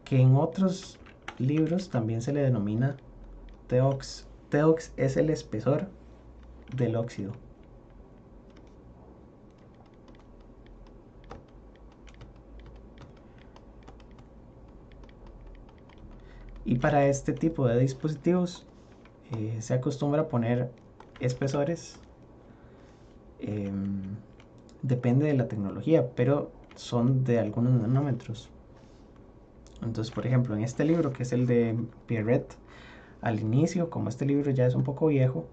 que en otros libros también se le denomina TOX. TOX es el espesor del óxido. Y para este tipo de dispositivos se acostumbra a poner espesores. Depende de la tecnología, pero son de algunos nanómetros. Entonces, por ejemplo, en este libro, que es el de Pierret, al inicio, como este libro ya es un poco viejo,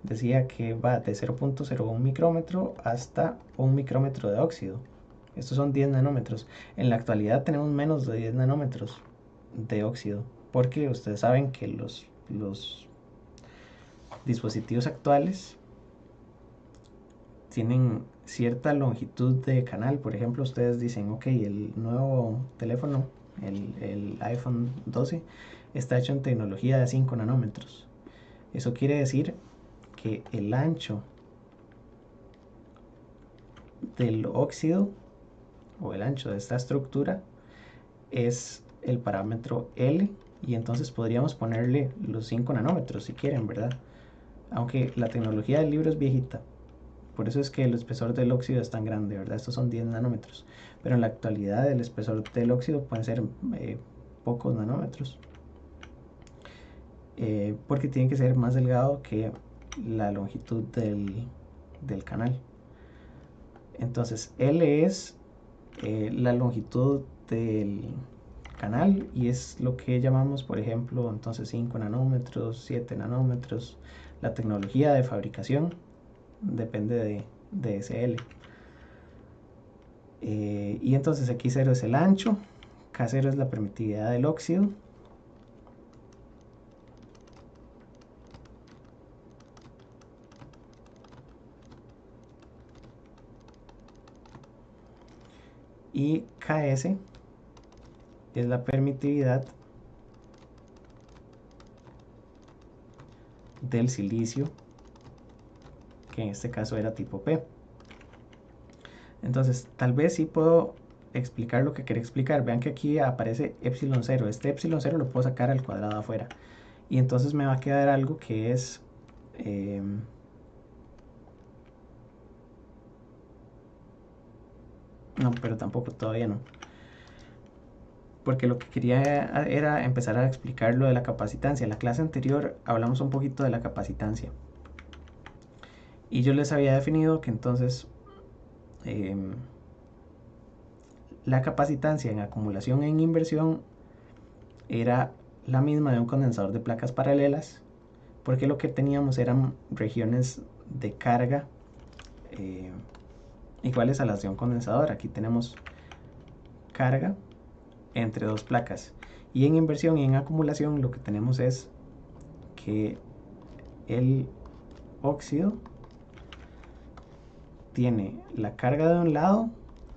decía que va de 0.01 micrómetro hasta 1 micrómetro de óxido. Estos son 10 nanómetros. En la actualidad tenemos menos de 10 nanómetros de óxido, porque ustedes saben que los dispositivos actuales tienen cierta longitud de canal. Por ejemplo, ustedes dicen, ok, el nuevo teléfono, el iPhone 12, está hecho en tecnología de 5 nanómetros. Eso quiere decir que el ancho del óxido o el ancho de esta estructura es el parámetro L y entonces podríamos ponerle los 5 nanómetros si quieren, ¿verdad? Aunque la tecnología del libro es viejita, por eso es que el espesor del óxido es tan grande, ¿verdad? Estos son 10 nanómetros, pero en la actualidad el espesor del óxido pueden ser pocos nanómetros, porque tiene que ser más delgado que la longitud del canal. Entonces L es la longitud del canal y es lo que llamamos, por ejemplo, entonces 5 nanómetros, 7 nanómetros. La tecnología de fabricación depende de ese L. Y entonces aquí 0 es el ancho, K0 es la permitividad del óxido, y Ks es la permitividad del silicio, que en este caso era tipo P. Entonces, tal vez sí puedo explicar lo que quería explicar. Vean que aquí aparece epsilon 0. Este epsilon 0 lo puedo sacar al cuadrado afuera. Y entonces me va a quedar algo que es... no, pero tampoco, todavía no. Porque lo que quería era empezar a explicar lo de la capacitancia. En la clase anterior hablamos un poquito de la capacitancia. Y yo les había definido que entonces la capacitancia en acumulación e en inversión era la misma de un condensador de placas paralelas, porque lo que teníamos eran regiones de carga iguales a las de un condensador. Aquí tenemos carga entre dos placas, y en inversión y en acumulación lo que tenemos es que el óxido tiene la carga de un lado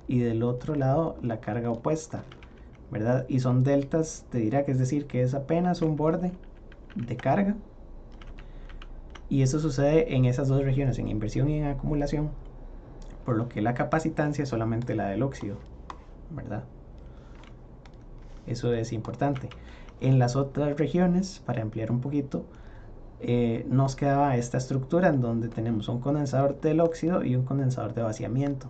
y del otro lado la carga opuesta, ¿verdad? Y son deltas de Dirac, es decir, que es apenas un borde de carga. Y eso sucede en esas dos regiones, en inversión y en acumulación, por lo que la capacitancia es solamente la del óxido, ¿verdad? Eso es importante. En las otras regiones, para ampliar un poquito, nos quedaba esta estructura en donde tenemos un condensador del óxido y un condensador de vaciamiento.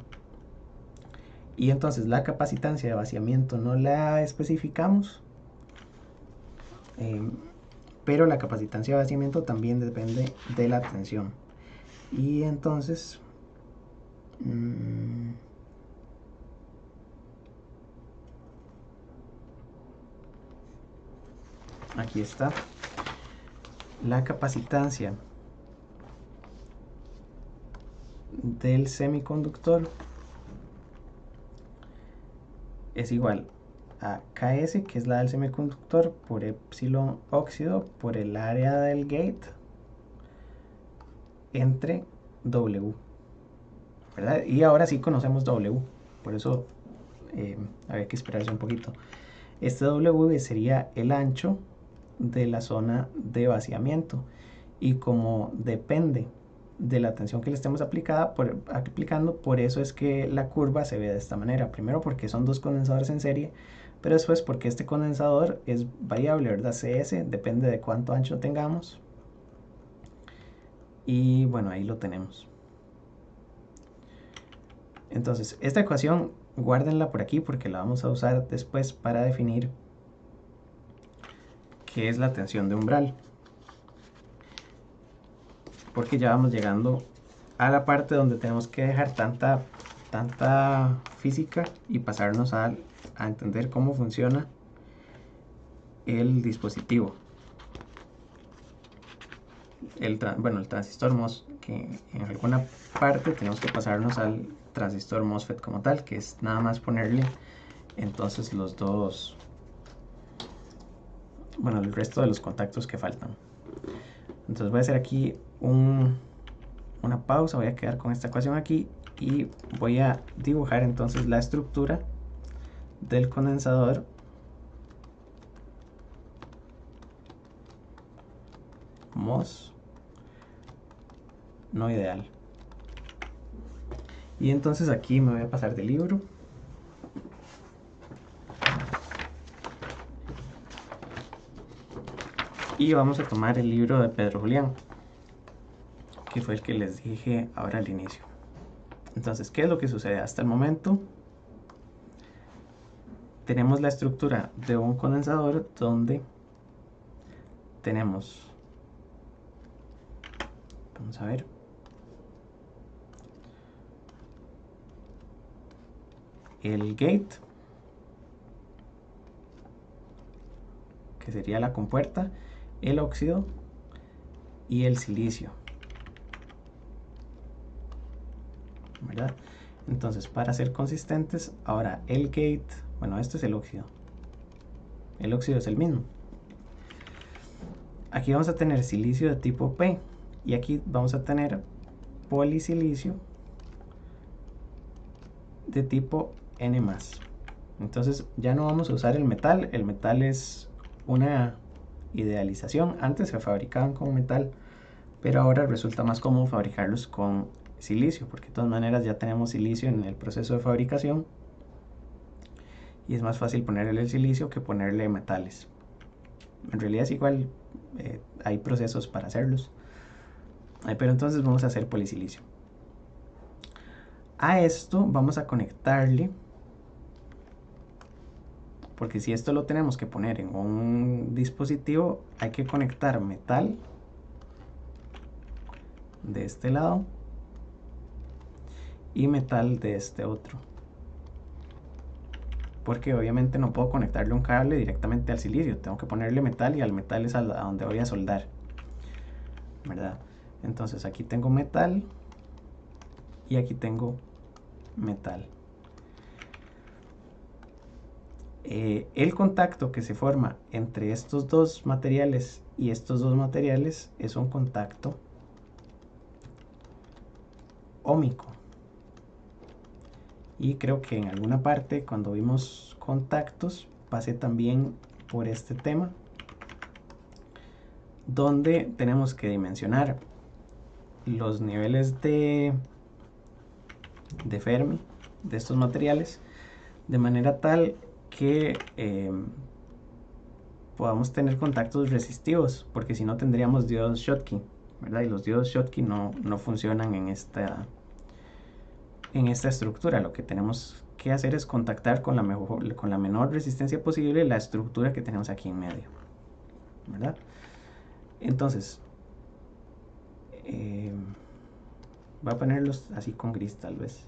Y entonces la capacitancia de vaciamiento no la especificamos, pero la capacitancia de vaciamiento también depende de la tensión. Y entonces aquí está la capacitancia del semiconductor es igual a Ks, que es la del semiconductor, por epsilon óxido por el área del gate entre W, ¿verdad? Y ahora sí conocemos W, por eso había que esperarse un poquito. Este W sería el ancho de la zona de vaciamiento, y como depende de la tensión que le estemos aplicando, por eso es que la curva se ve de esta manera. Primero porque son dos condensadores en serie, pero después porque este condensador es variable, ¿verdad? CS, depende de cuánto ancho tengamos. Y bueno, ahí lo tenemos. Entonces, esta ecuación guárdenla por aquí porque la vamos a usar después para definir qué es la tensión de umbral. Porque ya vamos llegando a la parte donde tenemos que dejar tanta física y pasarnos a entender cómo funciona el dispositivo. El transistor MOS, que en alguna parte tenemos que pasarnos al transistor MOSFET como tal, que es nada más ponerle entonces los dos, bueno, el resto de los contactos que faltan. Entonces voy a hacer aquí una pausa, voy a quedar con esta ecuación aquí y voy a dibujar entonces la estructura del condensador MOS no ideal. Y entonces aquí me voy a pasar de libro. Y vamos a tomar el libro de Pedro Julián, que fue el que les dije ahora al inicio. Entonces, ¿qué es lo que sucede? Hasta el momento tenemos la estructura de un condensador donde tenemos, vamos a ver, el gate, que sería la compuerta, el óxido y el silicio, ¿verdad? Entonces, para ser consistentes, ahora el gate, bueno, esto es el óxido es el mismo. Aquí vamos a tener silicio de tipo P y aquí vamos a tener polisilicio de tipo N+. Entonces ya no vamos a usar el metal es una idealización. Antes se fabricaban con metal, pero ahora resulta más cómodo fabricarlos con silicio, porque de todas maneras ya tenemos silicio en el proceso de fabricación y es más fácil ponerle el silicio que ponerle metales. En realidad es igual, hay procesos para hacerlos, pero entonces vamos a hacer polisilicio. A esto vamos a conectarle, porque si esto lo tenemos que poner en un dispositivo, hay que conectar metal de este lado y metal de este otro, porque obviamente no puedo conectarle un cable directamente al silicio, tengo que ponerle metal y al metal es a donde voy a soldar, ¿verdad? Entonces aquí tengo metal y aquí tengo metal. El contacto que se forma entre estos dos materiales y estos dos materiales es un contacto óhmico. Y creo que en alguna parte cuando vimos contactos pasé también por este tema, donde tenemos que dimensionar los niveles de Fermi de estos materiales de manera tal que podamos tener contactos resistivos, porque si no tendríamos diodos Schottky, ¿verdad? Y los diodos Schottky no funcionan en esta estructura. Lo que tenemos que hacer es contactar con la menor resistencia posible la estructura que tenemos aquí en medio, ¿verdad? Entonces, voy a ponerlos así con gris tal vez,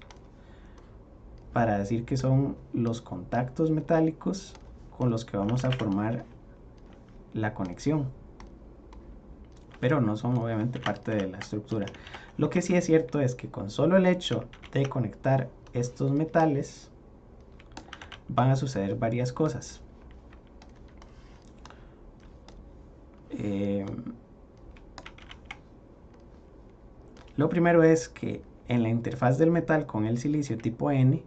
para decir que son los contactos metálicos con los que vamos a formar la conexión, pero no son obviamente parte de la estructura. Lo que sí es cierto es que con solo el hecho de conectar estos metales van a suceder varias cosas. Lo primero es que en la interfaz del metal con el silicio tipo N,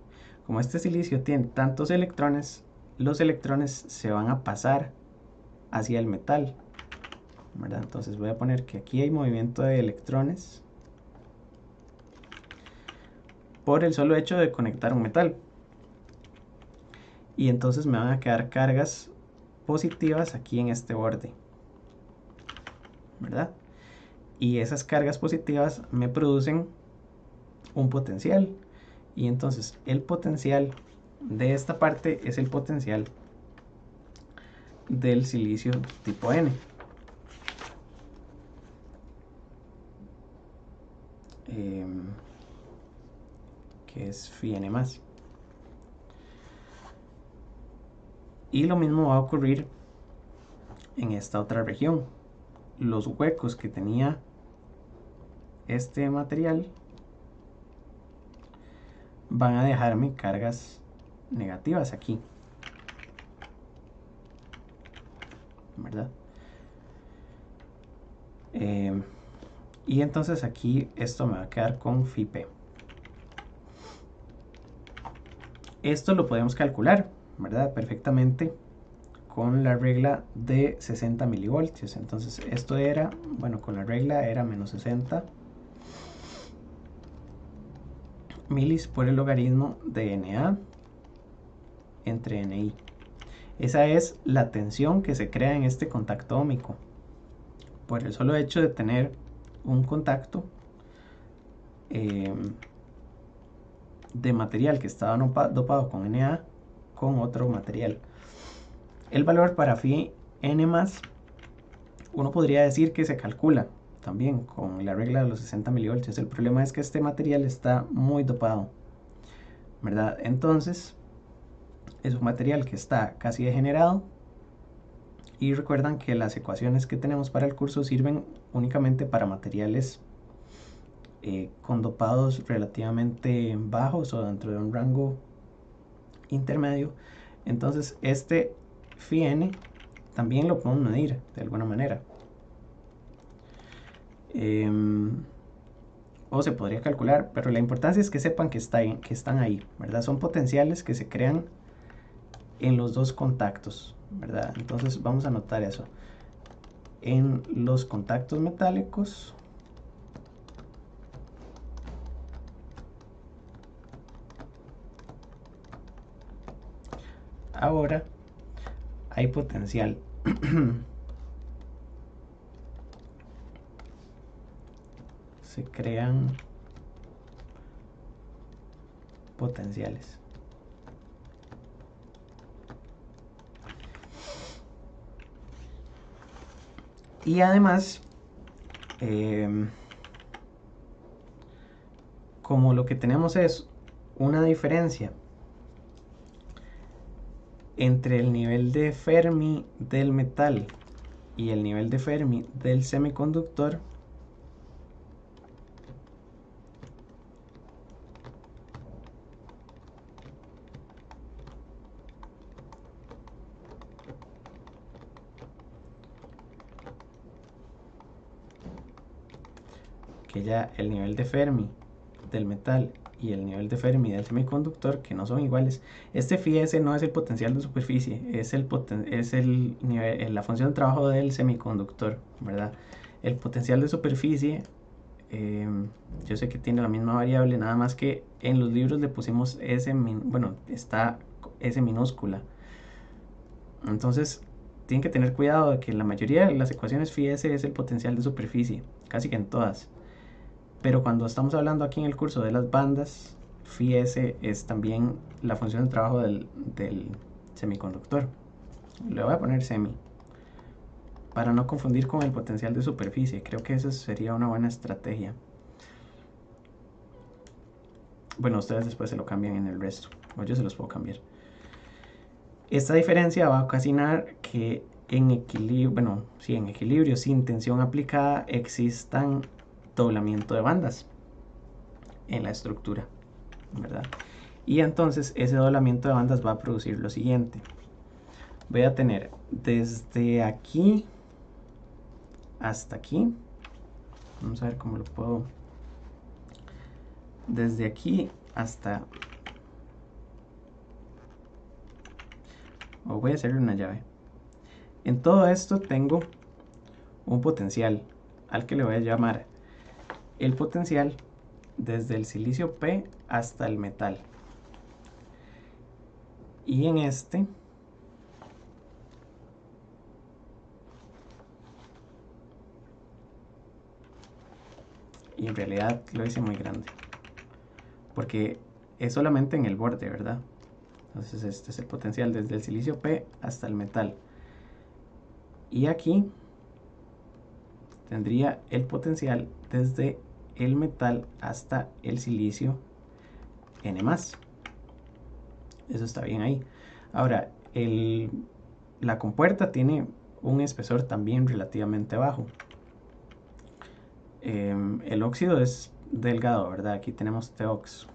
como este silicio tiene tantos electrones, los electrones se van a pasar hacia el metal, ¿verdad? Entonces voy a poner que aquí hay movimiento de electrones por el solo hecho de conectar un metal. Y entonces me van a quedar cargas positivas aquí en este borde, ¿verdad? Y esas cargas positivas me producen un potencial. Y entonces el potencial de esta parte es el potencial del silicio tipo N. Que es Φn+. Y lo mismo va a ocurrir en esta otra región. Los huecos que tenía este material van a dejarme cargas negativas aquí, ¿verdad? Y entonces aquí esto me va a quedar con Φp. Esto lo podemos calcular, ¿verdad? Perfectamente con la regla de 60 milivoltios. Entonces esto era, bueno, con la regla era menos 60 milis por el logaritmo de Na entre Ni. Esa es la tensión que se crea en este contacto óhmico, por el solo hecho de tener un contacto de material que estaba dopado con Na con otro material. El valor para phi n más, uno podría decir que se calcula también con la regla de los 60 milivoltios. El problema es que este material está muy dopado, ¿verdad? Entonces es un material que está casi degenerado, y recuerdan que las ecuaciones que tenemos para el curso sirven únicamente para materiales con dopados relativamente bajos o dentro de un rango intermedio. Entonces este phi n también lo podemos medir de alguna manera, o se podría calcular, pero la importancia es que sepan que están ahí, ¿verdad? Son potenciales que se crean en los dos contactos, ¿verdad? Entonces vamos a anotar eso. En los contactos metálicos ahora hay potencial. Se crean potenciales. Y además, como lo que tenemos es una diferencia entre el nivel de Fermi del metal y el nivel de Fermi del semiconductor, que ya el nivel de Fermi del metal y el nivel de Fermi del semiconductor, que no son iguales. Este phi s no es el potencial de superficie, es la función de trabajo del semiconductor, ¿verdad? El potencial de superficie, yo sé que tiene la misma variable, nada más que en los libros le pusimos S, bueno, está S minúscula. Entonces tienen que tener cuidado de que en la mayoría de las ecuaciones phi s es el potencial de superficie, casi que en todas. Pero cuando estamos hablando aquí en el curso de las bandas, phi s es también la función de trabajo del semiconductor. Le voy a poner semi para no confundir con el potencial de superficie. Creo que esa sería una buena estrategia. Bueno, ustedes después se lo cambian en el resto, o yo se los puedo cambiar. Esta diferencia va a ocasionar que en equilibrio sin tensión aplicada existan doblamiento de bandas en la estructura, ¿verdad? Y entonces ese doblamiento de bandas va a producir lo siguiente. Voy a tener desde aquí hasta aquí. Vamos a ver cómo lo puedo. Desde aquí hasta... O voy a hacerle una llave. En todo esto tengo un potencial al que le voy a llamar el potencial desde el silicio P hasta el metal. Y en este y en realidad lo hice muy grande porque es solamente en el borde, ¿verdad? Entonces este es el potencial desde el silicio P hasta el metal. Y aquí tendría el potencial desde el metal hasta el silicio N+. Eso está bien ahí. Ahora, la compuerta tiene un espesor también relativamente bajo. El óxido es delgado, ¿verdad? Aquí tenemos TOX,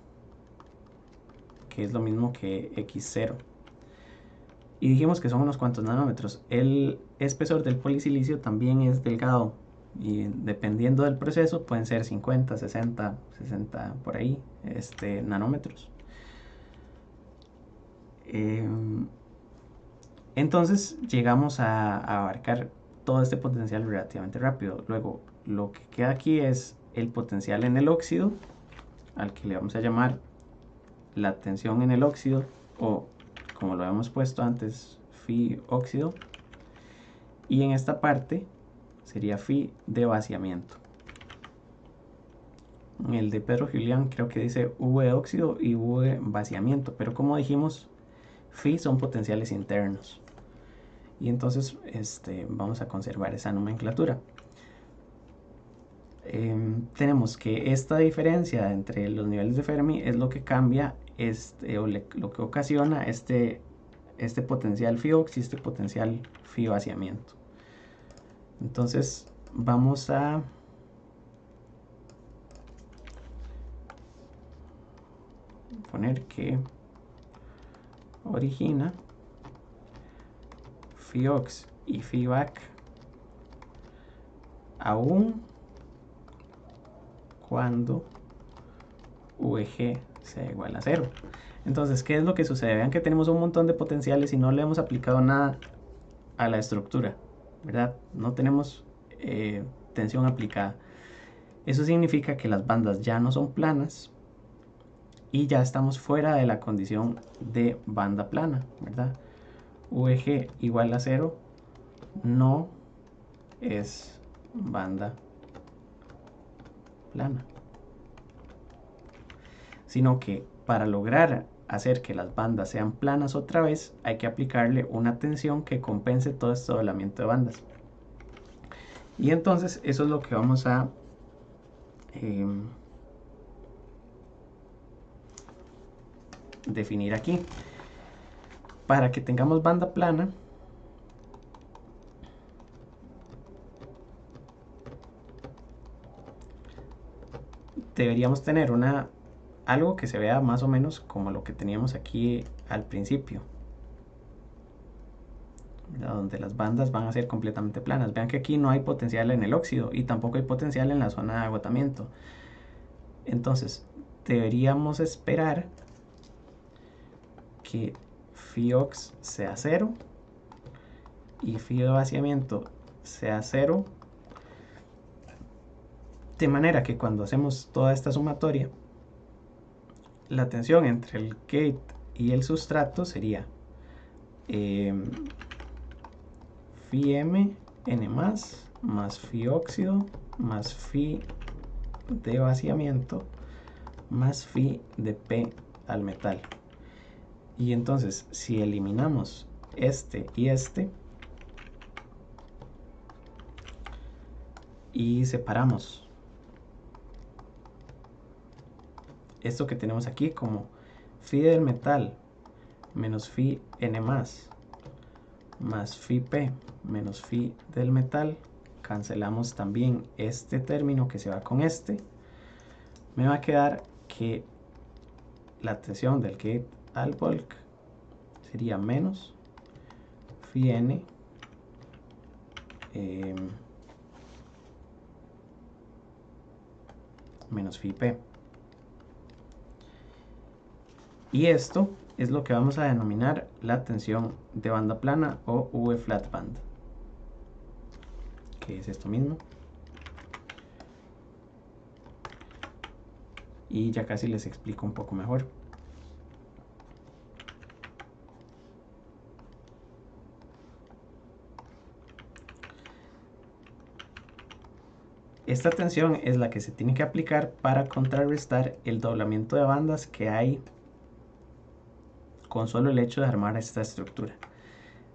que es lo mismo que X0. Y dijimos que son unos cuantos nanómetros. El espesor del polisilicio también es delgado. Y dependiendo del proceso pueden ser 50, 60, 60 por ahí, nanómetros. Entonces llegamos a abarcar todo este potencial relativamente rápido. Luego lo que queda aquí es el potencial en el óxido, al que le vamos a llamar la tensión en el óxido, o como lo habíamos puesto antes, phi óxido. Y en esta parte sería Phi de vaciamiento. En el de Pedro Julián creo que dice V de óxido y V de vaciamiento, pero como dijimos, Phi son potenciales internos. Y entonces vamos a conservar esa nomenclatura. Tenemos que esta diferencia entre los niveles de Fermi es lo que cambia, lo que ocasiona este potencial Phi oxi y este potencial Phi vaciamiento. Entonces vamos a poner que origina Phi ox y Phi vac aún cuando VG sea igual a 0. Entonces, ¿qué es lo que sucede? Vean que tenemos un montón de potenciales y no le hemos aplicado nada a la estructura, ¿verdad? No tenemos tensión aplicada. Eso significa que las bandas ya no son planas y ya estamos fuera de la condición de banda plana, ¿verdad? VG igual a 0 no es banda plana, sino que para lograr hacer que las bandas sean planas otra vez hay que aplicarle una tensión que compense todo este doblamiento de bandas. Y entonces eso es lo que vamos a definir aquí. Para que tengamos banda plana, deberíamos tener algo que se vea más o menos como lo que teníamos aquí al principio, donde las bandas van a ser completamente planas. Vean que aquí no hay potencial en el óxido y tampoco hay potencial en la zona de agotamiento. Entonces deberíamos esperar que Phi ox sea 0 y Phi de vaciamiento sea 0, de manera que cuando hacemos toda esta sumatoria, la tensión entre el gate y el sustrato sería Phi m n más Phi óxido más Phi de vaciamiento más Phi de P al metal. Y entonces si eliminamos este y separamos esto que tenemos aquí como Phi del metal menos Phi n más Phi P menos Phi del metal, cancelamos también este término que se va con este, me va a quedar que la tensión del gate al bulk sería menos Phi n menos Phi P. Y esto es lo que vamos a denominar la tensión de banda plana o V flat band, que es esto mismo. Y ya casi les explico un poco mejor. Esta tensión es la que se tiene que aplicar para contrarrestar el doblamiento de bandas que hay con solo el hecho de armar esta estructura.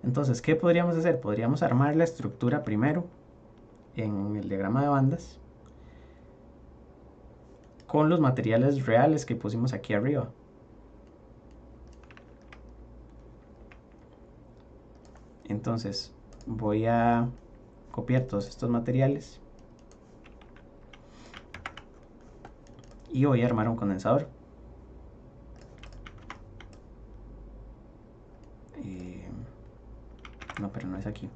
Entonces, ¿qué podríamos hacer? Podríamos armar la estructura primero en el diagrama de bandas con los materiales reales que pusimos aquí arriba. Entonces, voy a copiar todos estos materiales y voy a armar un condensador. No, pero no es aquí.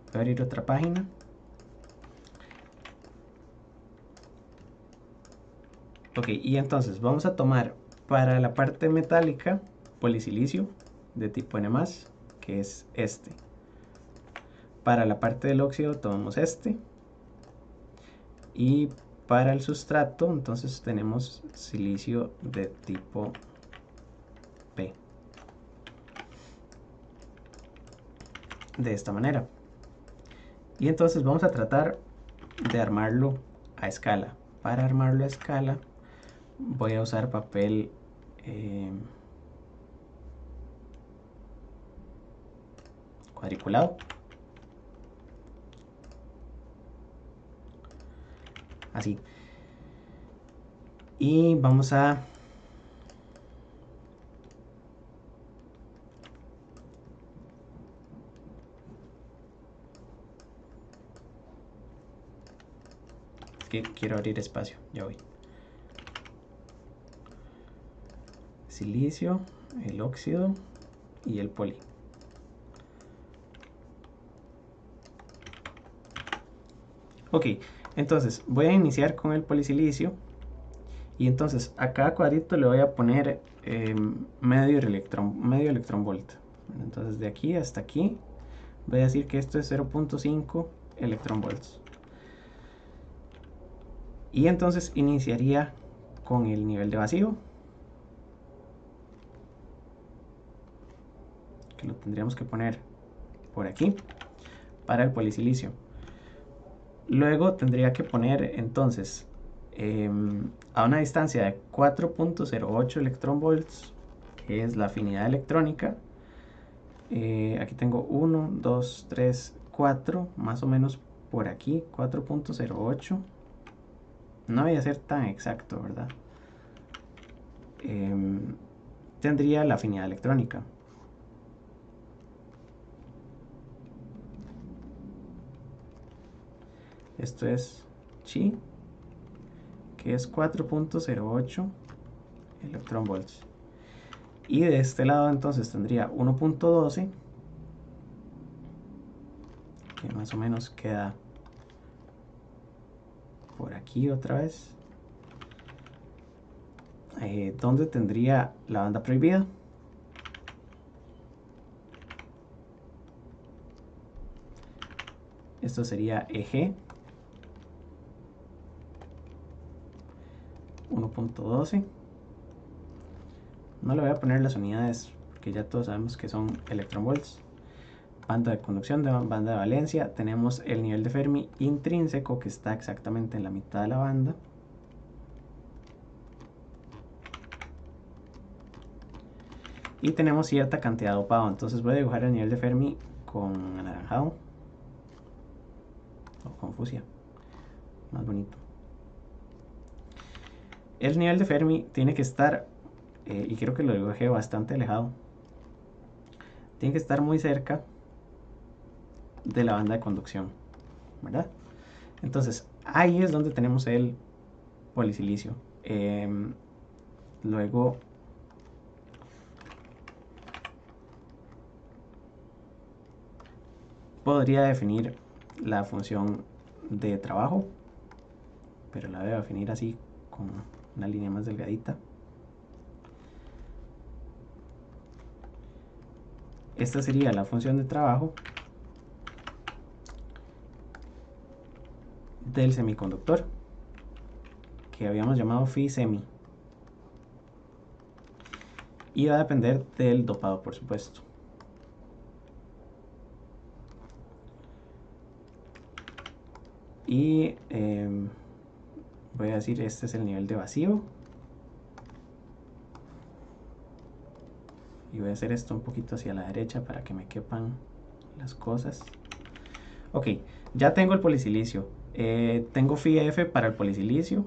Voy a abrir otra página. Ok, y entonces vamos a tomar para la parte metálica polisilicio de tipo N+, que es este. Para la parte del óxido tomamos este. Y para el sustrato entonces tenemos silicio de tipo P. De esta manera. Y entonces vamos a tratar de armarlo a escala. Para armarlo a escala voy a usar papel cuadriculado. Así. Y vamos a que quiero abrir espacio, ya voy. Silicio, el óxido y el poli. Ok, entonces voy a iniciar con el polisilicio. Y entonces a cada cuadrito le voy a poner medio electrón volt. Entonces de aquí hasta aquí voy a decir que esto es 0.5 electron volts. Y entonces iniciaría con el nivel de vacío, que lo tendríamos que poner por aquí para el polisilicio. Luego tendría que poner entonces a una distancia de 4.08 electron volts, que es la afinidad electrónica. Aquí tengo 1, 2, 3, 4, más o menos por aquí, 4.08. No voy a ser tan exacto, ¿verdad? Tendría la afinidad electrónica. Esto es chi, que es 4.08 electron volts. Y de este lado entonces tendría 1.12, que más o menos queda por aquí otra vez. ¿Dónde tendría la banda prohibida? Esto sería EG 1.12. No le voy a poner las unidades porque ya todos sabemos que son electronvolts. Banda de conducción, banda de valencia. Tenemos el nivel de Fermi intrínseco que está exactamente en la mitad de la banda. Y tenemos cierta cantidad de dopado. Entonces voy a dibujar el nivel de Fermi con anaranjado o con fucsia. Más bonito. El nivel de Fermi tiene que estar, y creo que lo dibujé bastante alejado, tiene que estar muy cerca de la banda de conducción, ¿verdad? Entonces ahí es donde tenemos el polisilicio. Luego podría definir la función de trabajo, pero la voy a definir así con una línea más delgadita. Esta sería la función de trabajo del semiconductor, que habíamos llamado phi semi, y va a depender del dopado, por supuesto. Y voy a decir, este es el nivel de vacío, y voy a hacer esto un poquito hacia la derecha para que me quepan las cosas. Ok, ya tengo el polisilicio. Tengo phi F para el polisilicio,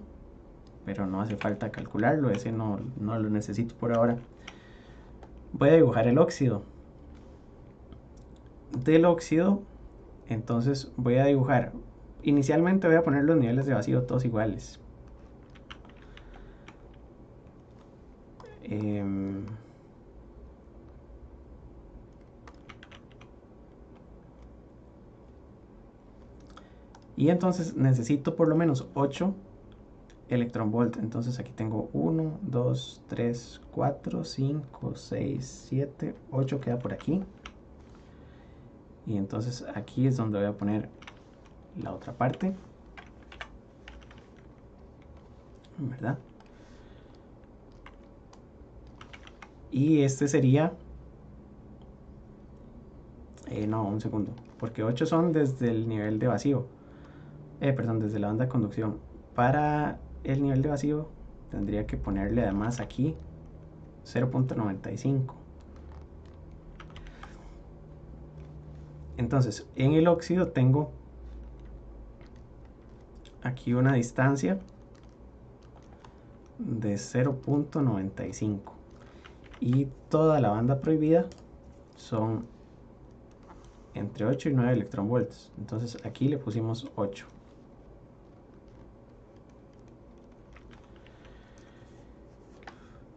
pero no hace falta calcularlo, ese no lo necesito por ahora. Voy a dibujar el óxido. Del óxido, entonces voy a dibujar. Inicialmente voy a poner los niveles de vacío todos iguales. Y entonces necesito por lo menos 8 electronvolt. Entonces aquí tengo 1, 2, 3, 4, 5, 6, 7, 8 queda por aquí. Y entonces aquí es donde voy a poner la otra parte, ¿verdad? Y este sería No, un segundo, porque 8 son desde el nivel de vacío, perdón, desde la banda de conducción. Para el nivel de vacío tendría que ponerle además aquí 0.95. Entonces en el óxido tengo aquí una distancia de 0.95 y toda la banda prohibida son entre 8 y 9 electronvolts. Entonces aquí le pusimos 8.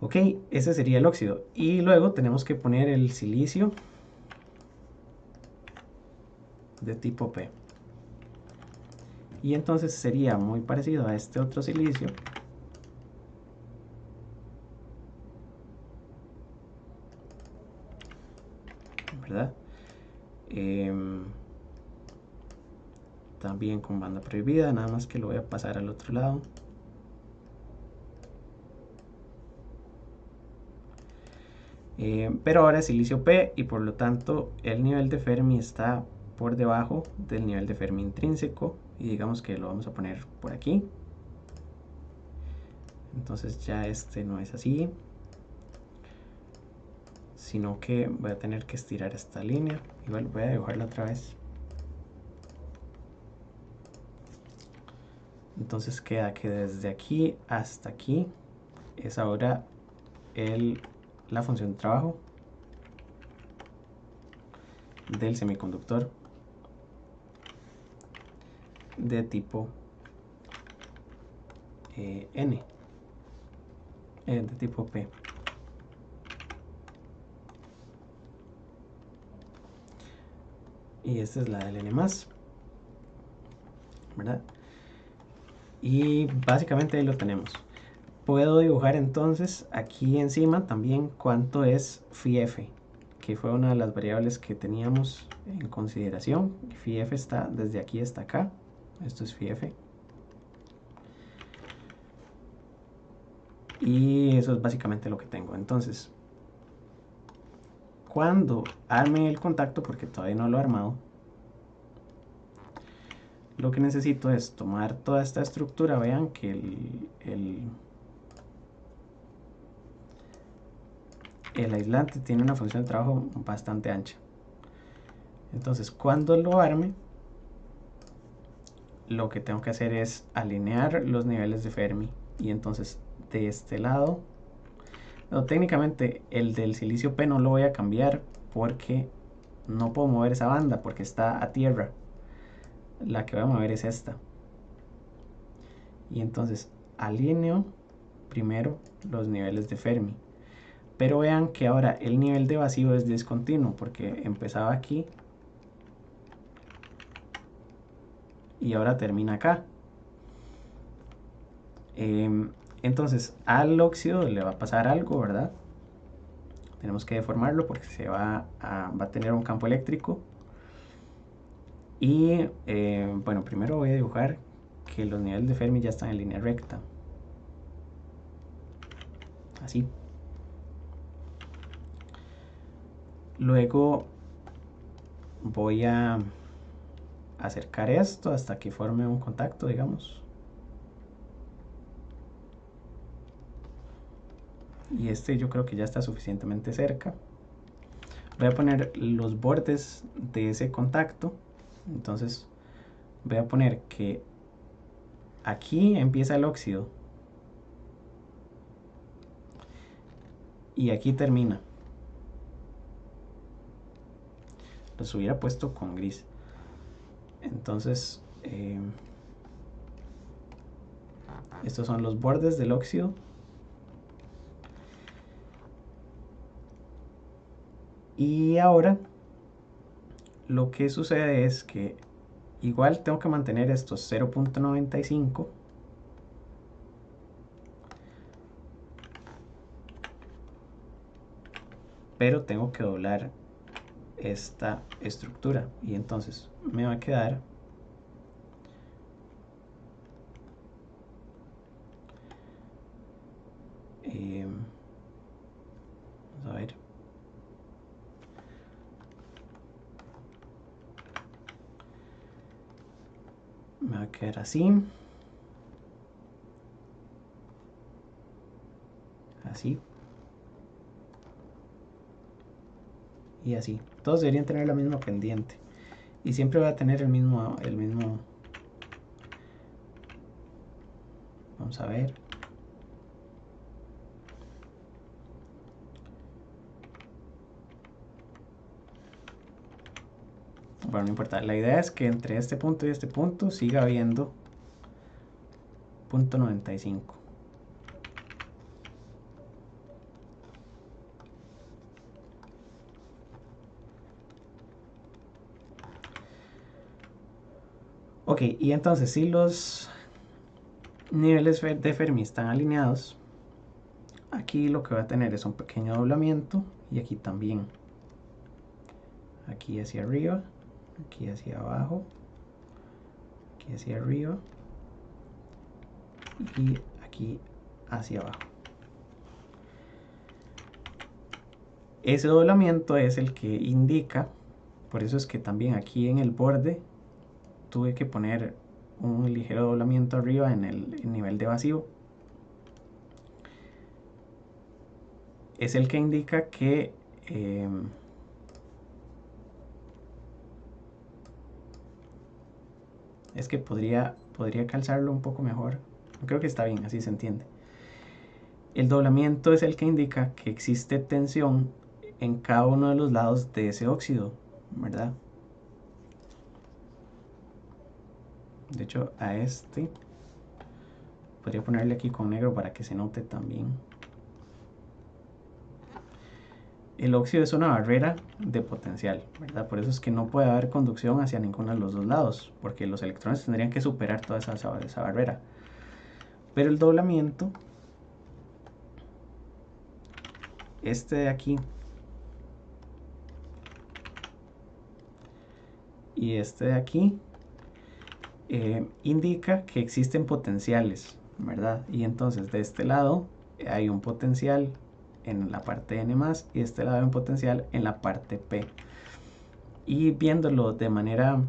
Ok, ese sería el óxido. Y luego tenemos que poner el silicio de tipo P. Y entonces sería muy parecido a este otro silicio. ¿Verdad? También con banda prohibida, nada más que lo voy a pasar al otro lado. Pero ahora es silicio P y por lo tanto el nivel de Fermi está por debajo del nivel de Fermi intrínseco y digamos que lo vamos a poner por aquí. Entonces ya este no es así, sino que voy a tener que estirar esta línea. Igual voy a dibujarla otra vez. Entonces queda que desde aquí hasta aquí es ahora la función de trabajo del semiconductor de tipo N, de tipo P. Y esta es la del N+, ¿verdad? Y básicamente ahí lo tenemos. Puedo dibujar entonces aquí encima también cuánto es phi f, que fue una de las variables que teníamos en consideración. Phi f está desde aquí hasta acá. Esto es phi f. Y eso es básicamente lo que tengo. Entonces, cuando arme el contacto, porque todavía no lo he armado, lo que necesito es tomar toda esta estructura. Vean que el aislante tiene una función de trabajo bastante ancha. Entonces, cuando lo arme, lo que tengo que hacer es alinear los niveles de Fermi. Y entonces, de este lado, no, técnicamente el del silicio P no lo voy a cambiar porque no puedo mover esa banda porque está a tierra. La que voy a mover es esta. Y entonces alineo primero los niveles de Fermi. Pero vean que ahora el nivel de vacío es discontinuo porque empezaba aquí y ahora termina acá. Entonces al óxido le va a pasar algo, ¿verdad? Tenemos que deformarlo porque va a tener un campo eléctrico. Y bueno, primero voy a dibujar que los niveles de Fermi ya están en línea recta. Así. Luego voy a acercar esto hasta que forme un contacto, digamos. Y este yo creo que ya está suficientemente cerca. Voy a poner los bordes de ese contacto. Entonces voy a poner que aquí empieza el óxido y aquí termina. Los hubiera puesto con gris. Entonces estos son los bordes del óxido. Y ahora lo que sucede es que igual tengo que mantener estos 0.95, pero tengo que doblar esta estructura y entonces me va a quedar vamos a ver, quedar así. Así. Y así. Todos deberían tener la misma pendiente. Y siempre va a tener el mismo. Vamos a ver. Bueno, no importa. La idea es que entre este punto y este punto siga habiendo punto 95. Ok, y entonces si los niveles de Fermi están alineados, aquí lo que va a tener es un pequeño doblamiento y aquí también. Aquí hacia arriba, aquí hacia abajo, aquí hacia arriba y aquí hacia abajo. Ese doblamiento es el que indica, por eso es que también aquí en el borde tuve que poner un ligero doblamiento arriba en el nivel de vacío. Es el que indica que es que podría calzarlo un poco mejor. Creo que está bien, así se entiende. El doblamiento es el que indica que existe tensión en cada uno de los lados de ese óxido, ¿verdad? De hecho, a este podría ponerle aquí con negro para que se note también. El óxido es una barrera de potencial, ¿verdad? Por eso es que no puede haber conducción hacia ninguno de los dos lados, porque los electrones tendrían que superar toda esa barrera. Pero el doblamiento, este de aquí y este de aquí, indica que existen potenciales, ¿verdad? Y entonces de este lado hay un potencial en la parte N+, y de este lado hay un potencial en la parte P. Y viéndolo de manera,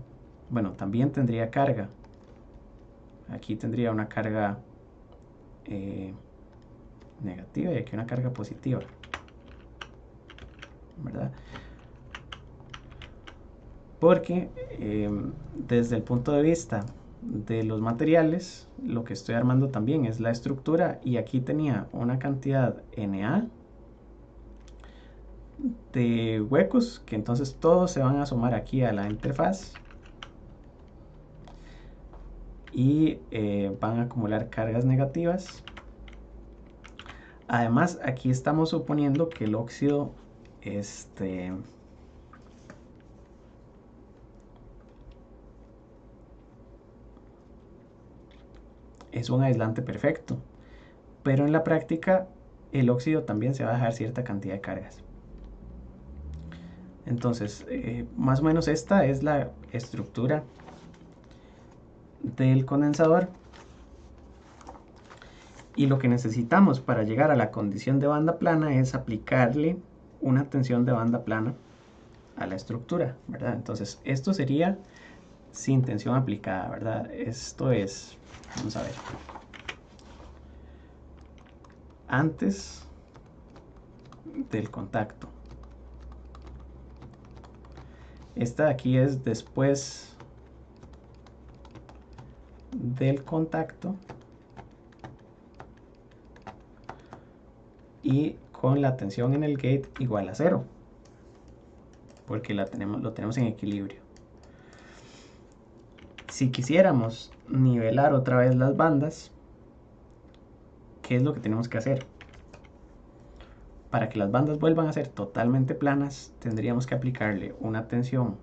bueno, también tendría carga. Aquí tendría una carga negativa y aquí una carga positiva, ¿verdad? Porque desde el punto de vista de los materiales, lo que estoy armando también es la estructura, y aquí tenía una cantidad Na de huecos que entonces todos se van a sumar aquí a la interfaz y van a acumular cargas negativas. Además, aquí estamos suponiendo que el óxido es un aislante perfecto, pero en la práctica el óxido también se va a dejar cierta cantidad de cargas. Entonces, más o menos esta es la estructura del condensador, y lo que necesitamos para llegar a la condición de banda plana es aplicarle una tensión de banda plana a la estructura, ¿verdad? Entonces, esto sería sin tensión aplicada, ¿verdad? Esto es, vamos a ver, antes del contacto. Esta de aquí es después del contacto y con la tensión en el gate igual a 0, porque lo tenemos en equilibrio. Si quisiéramos nivelar otra vez las bandas, ¿qué es lo que tenemos que hacer? Para que las bandas vuelvan a ser totalmente planas, tendríamos que aplicarle una tensión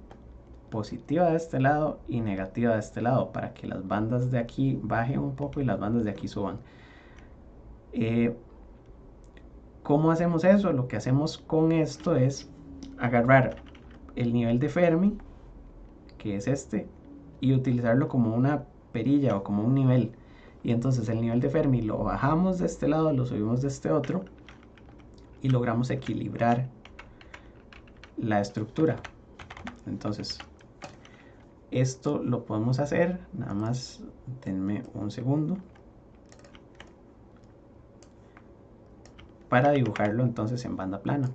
positiva de este lado y negativa de este lado, para que las bandas de aquí bajen un poco y las bandas de aquí suban. ¿Cómo hacemos eso? Lo que hacemos con esto es agarrar el nivel de Fermi, que es este, y utilizarlo como una perilla o como un nivel. Y entonces el nivel de Fermi lo bajamos de este lado, lo subimos de este otro, y logramos equilibrar la estructura. Entonces, Esto lo podemos hacer, nada más denme un segundo, para dibujarlo entonces en banda plana.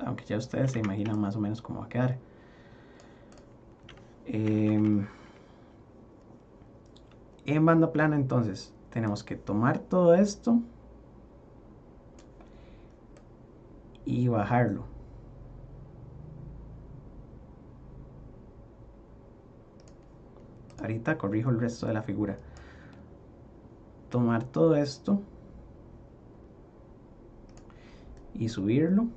Aunque ya ustedes se imaginan más o menos cómo va a quedar. En banda plana entonces tenemos que tomar todo esto y bajarlo. Ahorita corrijo el resto de la figura. Tomar todo esto y subirlo.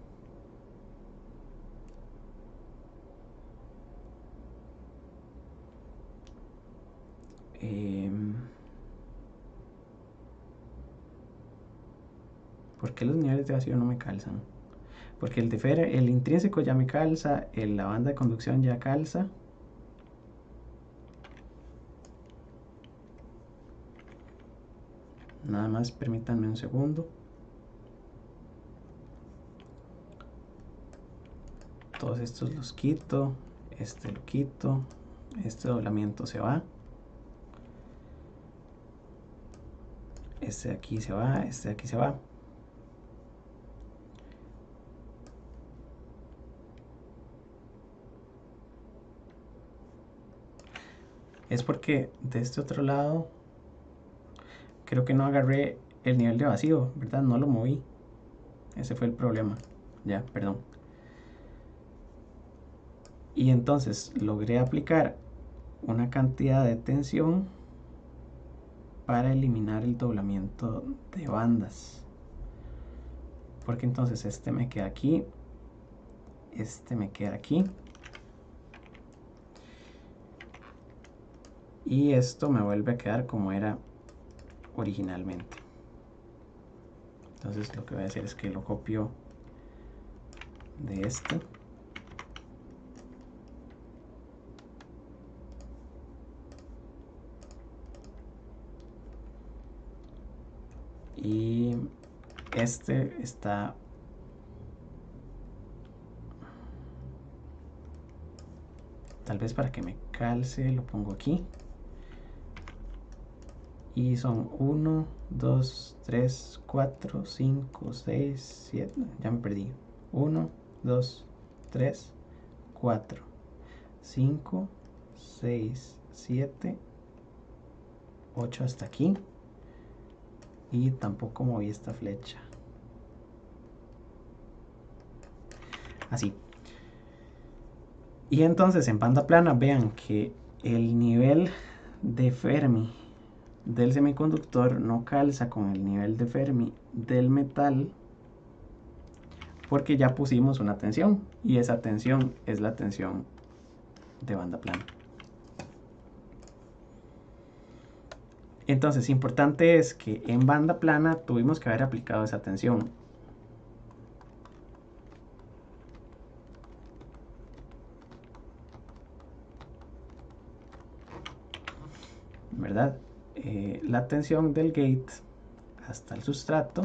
¿Por qué los niveles de vacío no me calzan? Porque el intrínseco ya me calza, la banda de conducción ya calza. Nada más permítanme un segundo. Todos estos los quito, este lo quito, este doblamiento se va, este de aquí se va, este de aquí se va. Es porque de este otro lado creo que no agarré el nivel de vacío, ¿verdad? No lo moví. Ese fue el problema. Ya, perdón. Y entonces logré aplicar una cantidad de tensión para eliminar el doblamiento de bandas. Porque entonces este me queda aquí, este me queda aquí. Y esto me vuelve a quedar como era originalmente. Entonces lo que voy a hacer es que lo copio de este. Y este está... Tal vez para que me calce lo pongo aquí. Y son 1, 2, 3, 4, 5, 6, 7. Ya me perdí. 1, 2, 3, 4, 5, 6, 7, 8 hasta aquí. Y tampoco moví esta flecha. Así. Y entonces en banda plana vean que el nivel de Fermi del semiconductor no calza con el nivel de Fermi del metal, porque ya pusimos una tensión y esa tensión es la tensión de banda plana. Entonces, importante es que en banda plana tuvimos que haber aplicado esa tensión. ¿Verdad? La tensión del gate hasta el sustrato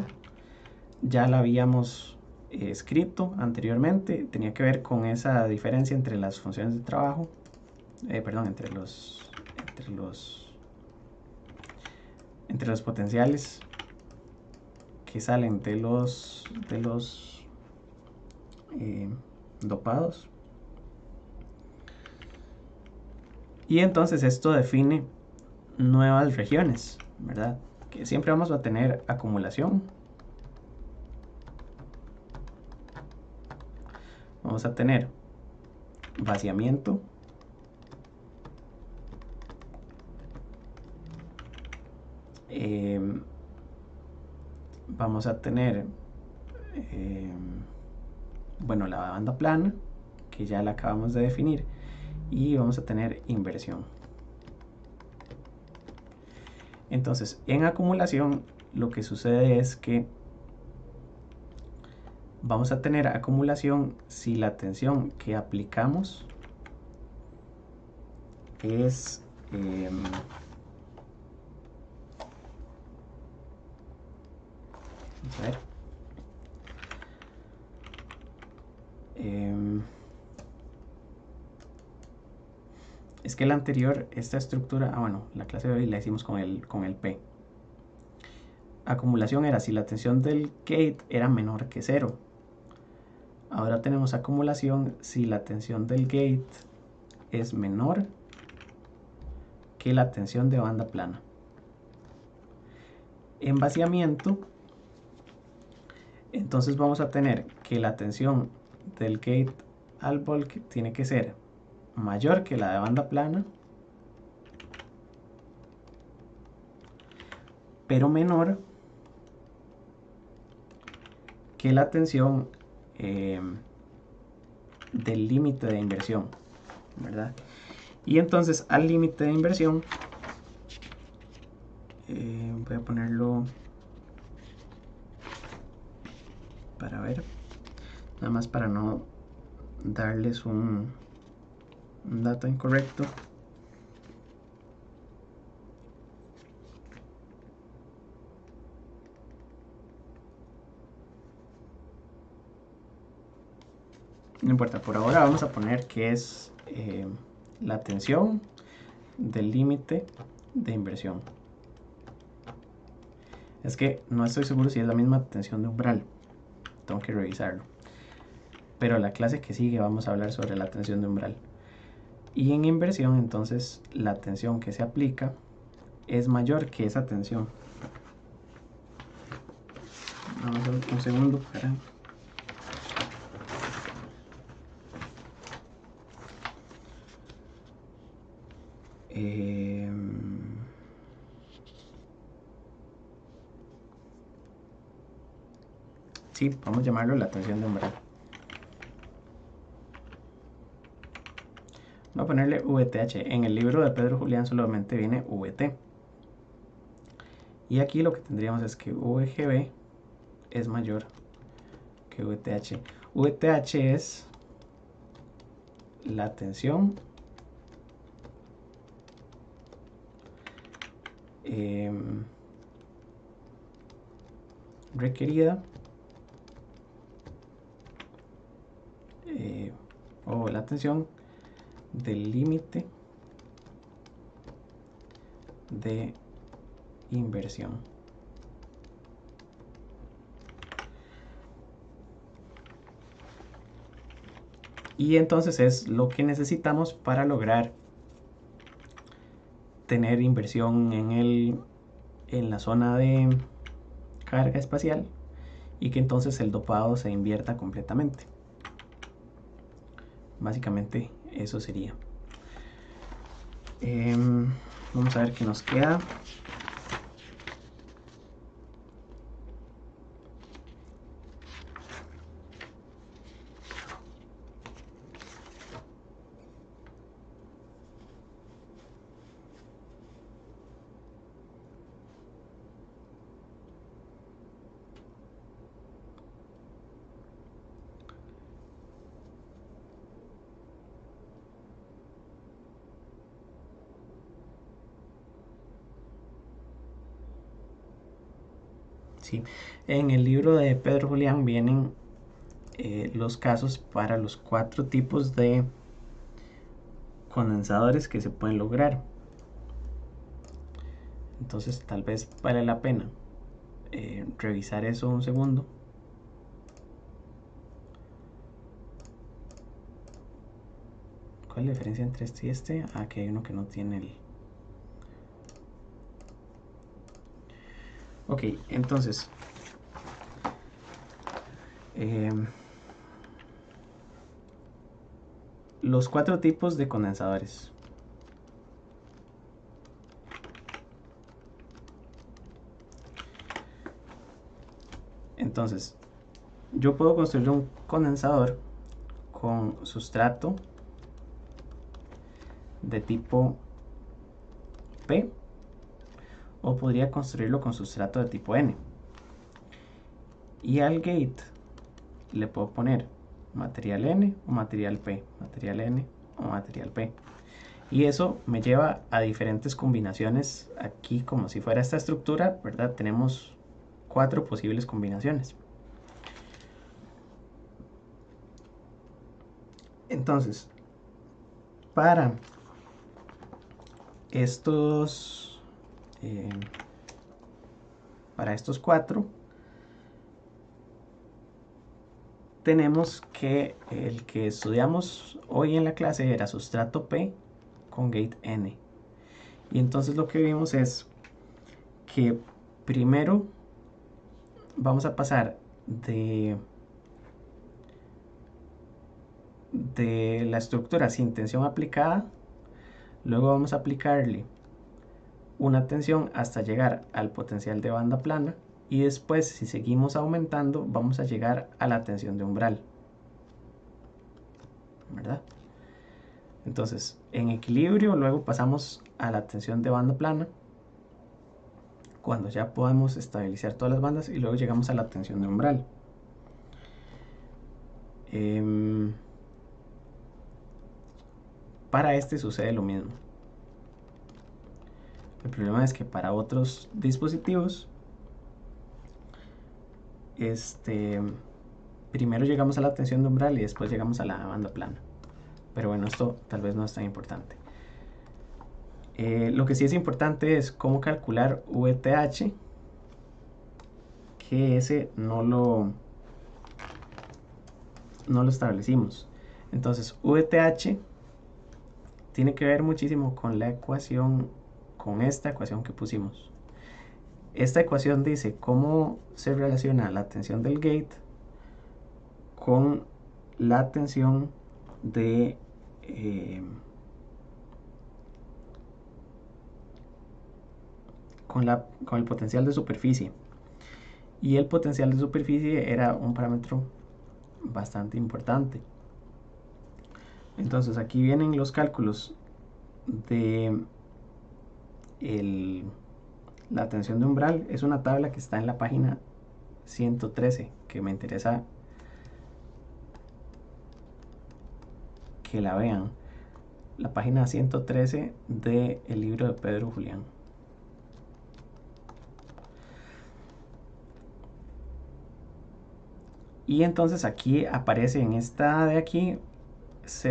ya la habíamos escrito anteriormente. Tenía que ver con esa diferencia entre las funciones de trabajo, perdón, entre los potenciales que salen de los dopados. Y entonces esto define nuevas regiones, ¿verdad? Que siempre vamos a tener acumulación. Vamos a tener vaciamiento. Vamos a tener, bueno, la banda plana, que ya la acabamos de definir. Y vamos a tener inversión. Entonces, en acumulación, lo que sucede es que vamos a tener acumulación si la tensión que aplicamos es vamos a ver, es que la anterior, esta estructura, bueno, la clase de hoy la hicimos con el P. Acumulación era si la tensión del gate era menor que 0. Ahora tenemos acumulación si la tensión del gate es menor que la tensión de banda plana. En vaciamiento, entonces vamos a tener que la tensión del gate al bulk tiene que ser mayor que la de banda plana, pero menor que la tensión del límite de inversión, ¿verdad? Y entonces al límite de inversión, voy a ponerlo para ver, nada más para no darles un dato incorrecto. No importa, por ahora vamos a poner que es la tensión del límite de inversión. Es que no estoy seguro si es la misma tensión de umbral, tengo que revisarlo. Pero la clase que sigue vamos a hablar sobre la tensión de umbral. Y en inversión, entonces, la tensión que se aplica es mayor que esa tensión. Vamos a ver un segundo para... sí, vamos a llamarlo la tensión de umbral. Voy a ponerle VTH. En el libro de Pedro Julián solamente viene VT. Y aquí lo que tendríamos es que VGB es mayor que VTH. VTH es la tensión requerida o la tensión del límite de inversión. Y entonces es lo que necesitamos para lograr tener inversión en la zona de carga espacial y que entonces el dopado se invierta completamente. Básicamente eso sería. Vamos a ver qué nos queda. Sí, en el libro de Pedro Julián vienen los casos para los 4 tipos de condensadores que se pueden lograr. Entonces tal vez vale la pena revisar eso un segundo. ¿Cuál es la diferencia entre este y este? Aquí hay uno que no tiene el... Ok, entonces los 4 tipos de condensadores. Entonces, yo puedo construir un condensador con sustrato de tipo P o podría construirlo con sustrato de tipo N. Y al gate le puedo poner material N o material P, material N o material P. Y eso me lleva a diferentes combinaciones. Aquí, como si fuera esta estructura, ¿verdad? Tenemos 4 posibles combinaciones. Entonces, para estos, para estos 4, tenemos que el que estudiamos hoy en la clase era sustrato P con gate N. Y entonces lo que vimos es que primero vamos a pasar de la estructura sin tensión aplicada, luego vamos a aplicarle una tensión hasta llegar al potencial de banda plana, y después, si seguimos aumentando, vamos a llegar a la tensión de umbral, ¿verdad? Entonces, en equilibrio, luego pasamos a la tensión de banda plana, cuando ya podemos estabilizar todas las bandas, y luego llegamos a la tensión de umbral. Para este sucede lo mismo. El problema es que para otros dispositivos, primero llegamos a la tensión de umbral y después llegamos a la banda plana. Pero bueno, esto tal vez no es tan importante. Lo que sí es importante es cómo calcular VTH, que ese no lo establecimos. Entonces, VTH tiene que ver muchísimo con la ecuación, con esta ecuación que pusimos. Esta ecuación dice cómo se relaciona la tensión del gate con la tensión de con el potencial de superficie. Y el potencial de superficie era un parámetro bastante importante. Entonces aquí vienen los cálculos de la tensión de umbral. Es una tabla que está en la página 113, que me interesa que la vean. La página 113 del libro de Pedro Julián. Y entonces aquí aparece en esta de aquí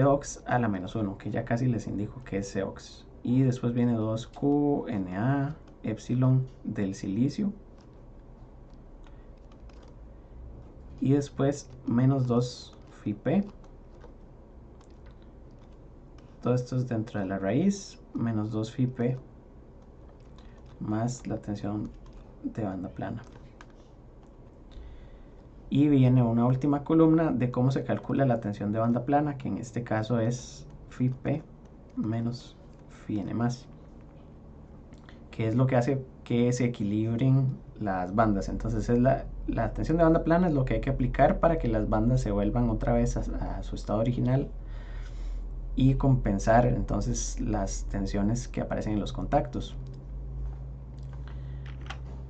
Cox a la menos 1, que ya casi les indico que es Cox. Y después viene 2QNA epsilon del silicio. Y después menos 2 Φp. Todo esto es dentro de la raíz, menos 2 Φp más la tensión de banda plana. Y viene una última columna de cómo se calcula la tensión de banda plana, que en este caso es Φp menos Φn más, que es lo que hace que se equilibren las bandas. Entonces es la tensión de banda plana es lo que hay que aplicar para que las bandas se vuelvan otra vez a su estado original y compensar entonces las tensiones que aparecen en los contactos.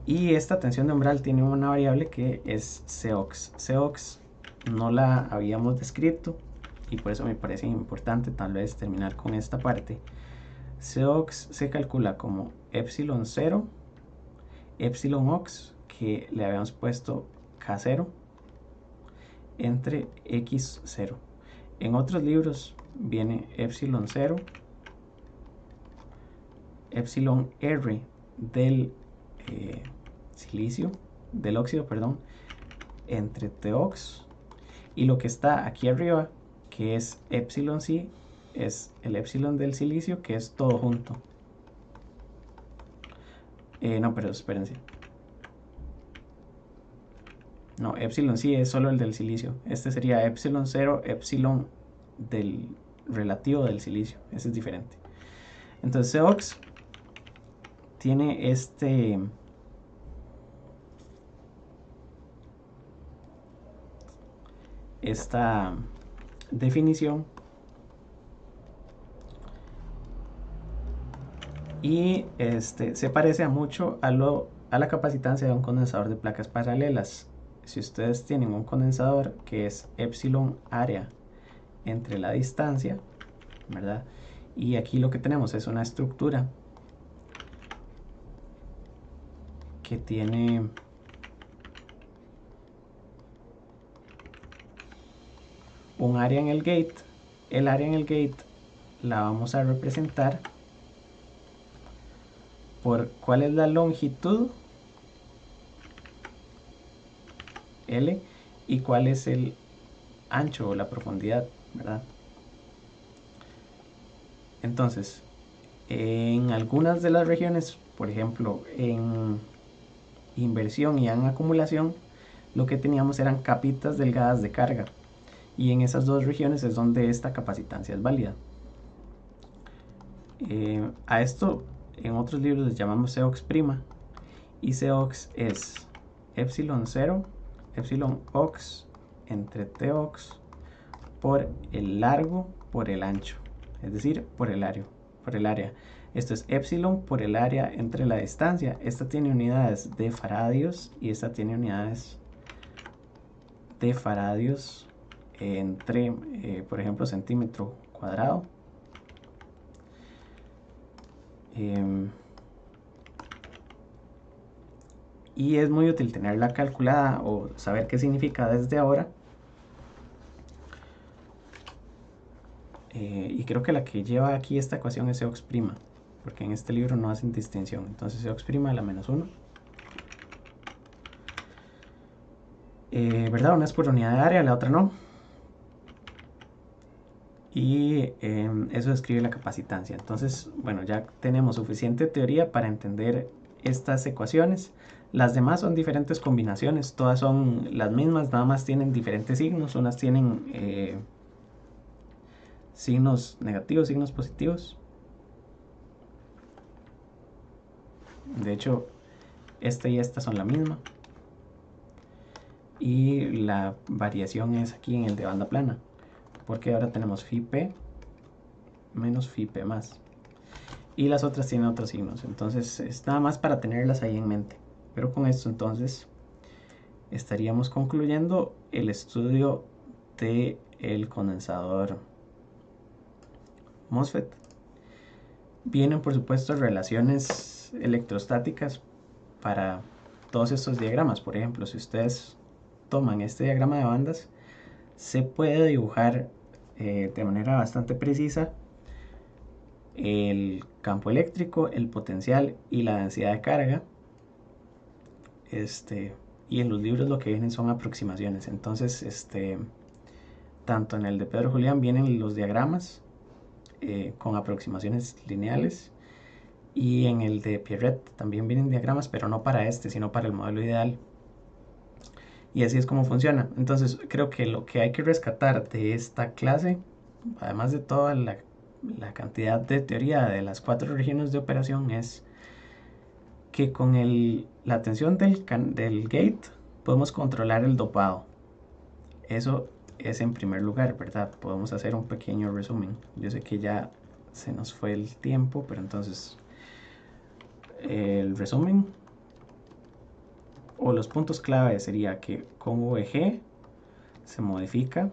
Y esta tensión de umbral tiene una variable que es Cox. Cox no la habíamos descrito y por eso me parece importante tal vez terminar con esta parte. Cox se calcula como epsilon 0, epsilon ox, que le habíamos puesto K0, entre X0. En otros libros viene epsilon 0, epsilon R del silicio, del óxido, perdón, entre Tox, y lo que está aquí arriba, que es epsilon C, es el epsilon del silicio, que es todo junto. No, pero espérense. No, epsilon C es solo el del silicio. Este sería epsilon 0, epsilon del relativo del silicio. Ese es diferente. Entonces Cox tiene esta definición, y se parece mucho a la capacitancia de un condensador de placas paralelas. Si ustedes tienen un condensador que es epsilon área entre la distancia, ¿verdad? Y aquí lo que tenemos es una estructura que tiene un área en el gate. El área en el gate la vamos a representar por cuál es la longitud L y cuál es el ancho o la profundidad, ¿verdad? Entonces, en algunas de las regiones, por ejemplo, en inversión y en acumulación, lo que teníamos eran capitas delgadas de carga. Y en esas dos regiones es donde esta capacitancia es válida. A esto en otros libros les llamamos Cox', y Cox es epsilon 0, epsilon ox entre Tox por el largo por el ancho, es decir, por el área. Esto es epsilon por el área entre la distancia. Esta tiene unidades de faradios y esta tiene unidades de faradios entre, por ejemplo, centímetro cuadrado. Y es muy útil tenerla calculada o saber qué significa desde ahora. Y creo que la que lleva aquí esta ecuación es Cox', porque en este libro no hacen distinción. Entonces Cox' a la menos 1. ¿Verdad? Una es por unidad de área, la otra no. Y eso describe la capacitancia. Entonces, bueno, ya tenemos suficiente teoría para entender estas ecuaciones. Las demás son diferentes combinaciones, todas son las mismas, nada más tienen diferentes signos. Unas tienen signos negativos, signos positivos. De hecho, esta y esta son la misma. Y la variación es aquí en el de banda plana, porque ahora tenemos phi p menos phi p más. Y las otras tienen otros signos. Entonces es nada más para tenerlas ahí en mente. Pero con esto entonces estaríamos concluyendo el estudio del condensador MOSFET. Vienen por supuesto relaciones electrostáticas para todos estos diagramas. Por ejemplo, si ustedes toman este diagrama de bandas, se puede dibujar de manera bastante precisa el campo eléctrico, el potencial y la densidad de carga. Y en los libros lo que vienen son aproximaciones. Entonces, tanto en el de Pedro Julián vienen los diagramas con aproximaciones lineales, y en el de Pierret también vienen diagramas, pero no para sino para el modelo ideal. Y así es como funciona. Entonces creo que lo que hay que rescatar de esta clase, además de toda la cantidad de teoría de las 4 regiones de operación, es que con la tensión del gate podemos controlar el dopado. Eso es en primer lugar, ¿verdad? Podemos hacer un pequeño resumen. Yo sé que ya se nos fue el tiempo, pero entonces el resumen o los puntos clave sería que con VG se modifica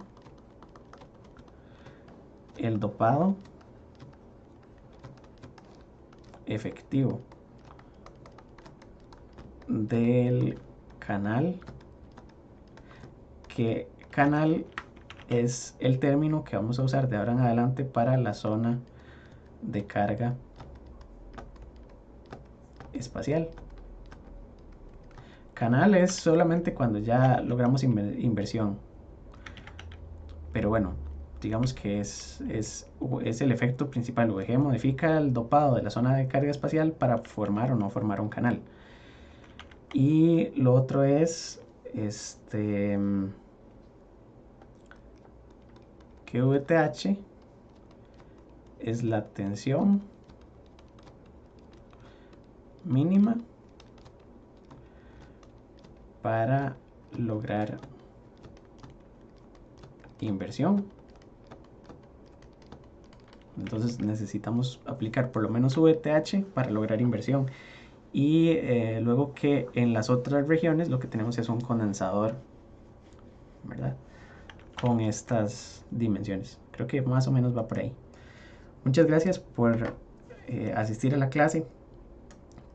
el dopado efectivo del canal, que canal es el término que vamos a usar de ahora en adelante para la zona de carga espacial. Canal es solamente cuando ya logramos inversión, pero bueno, digamos que es el efecto principal. VG modifica el dopado de la zona de carga espacial para formar o no formar un canal. Y lo otro es que VTH es la tensión mínima para lograr inversión. Entonces necesitamos aplicar por lo menos VTH para lograr inversión. Y luego que en las otras regiones lo que tenemos es un condensador, ¿verdad? Con estas dimensiones. Creo que más o menos va por ahí. Muchas gracias por asistir a la clase.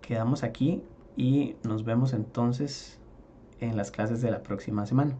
Quedamos aquí y nos vemos entonces en las clases de la próxima semana.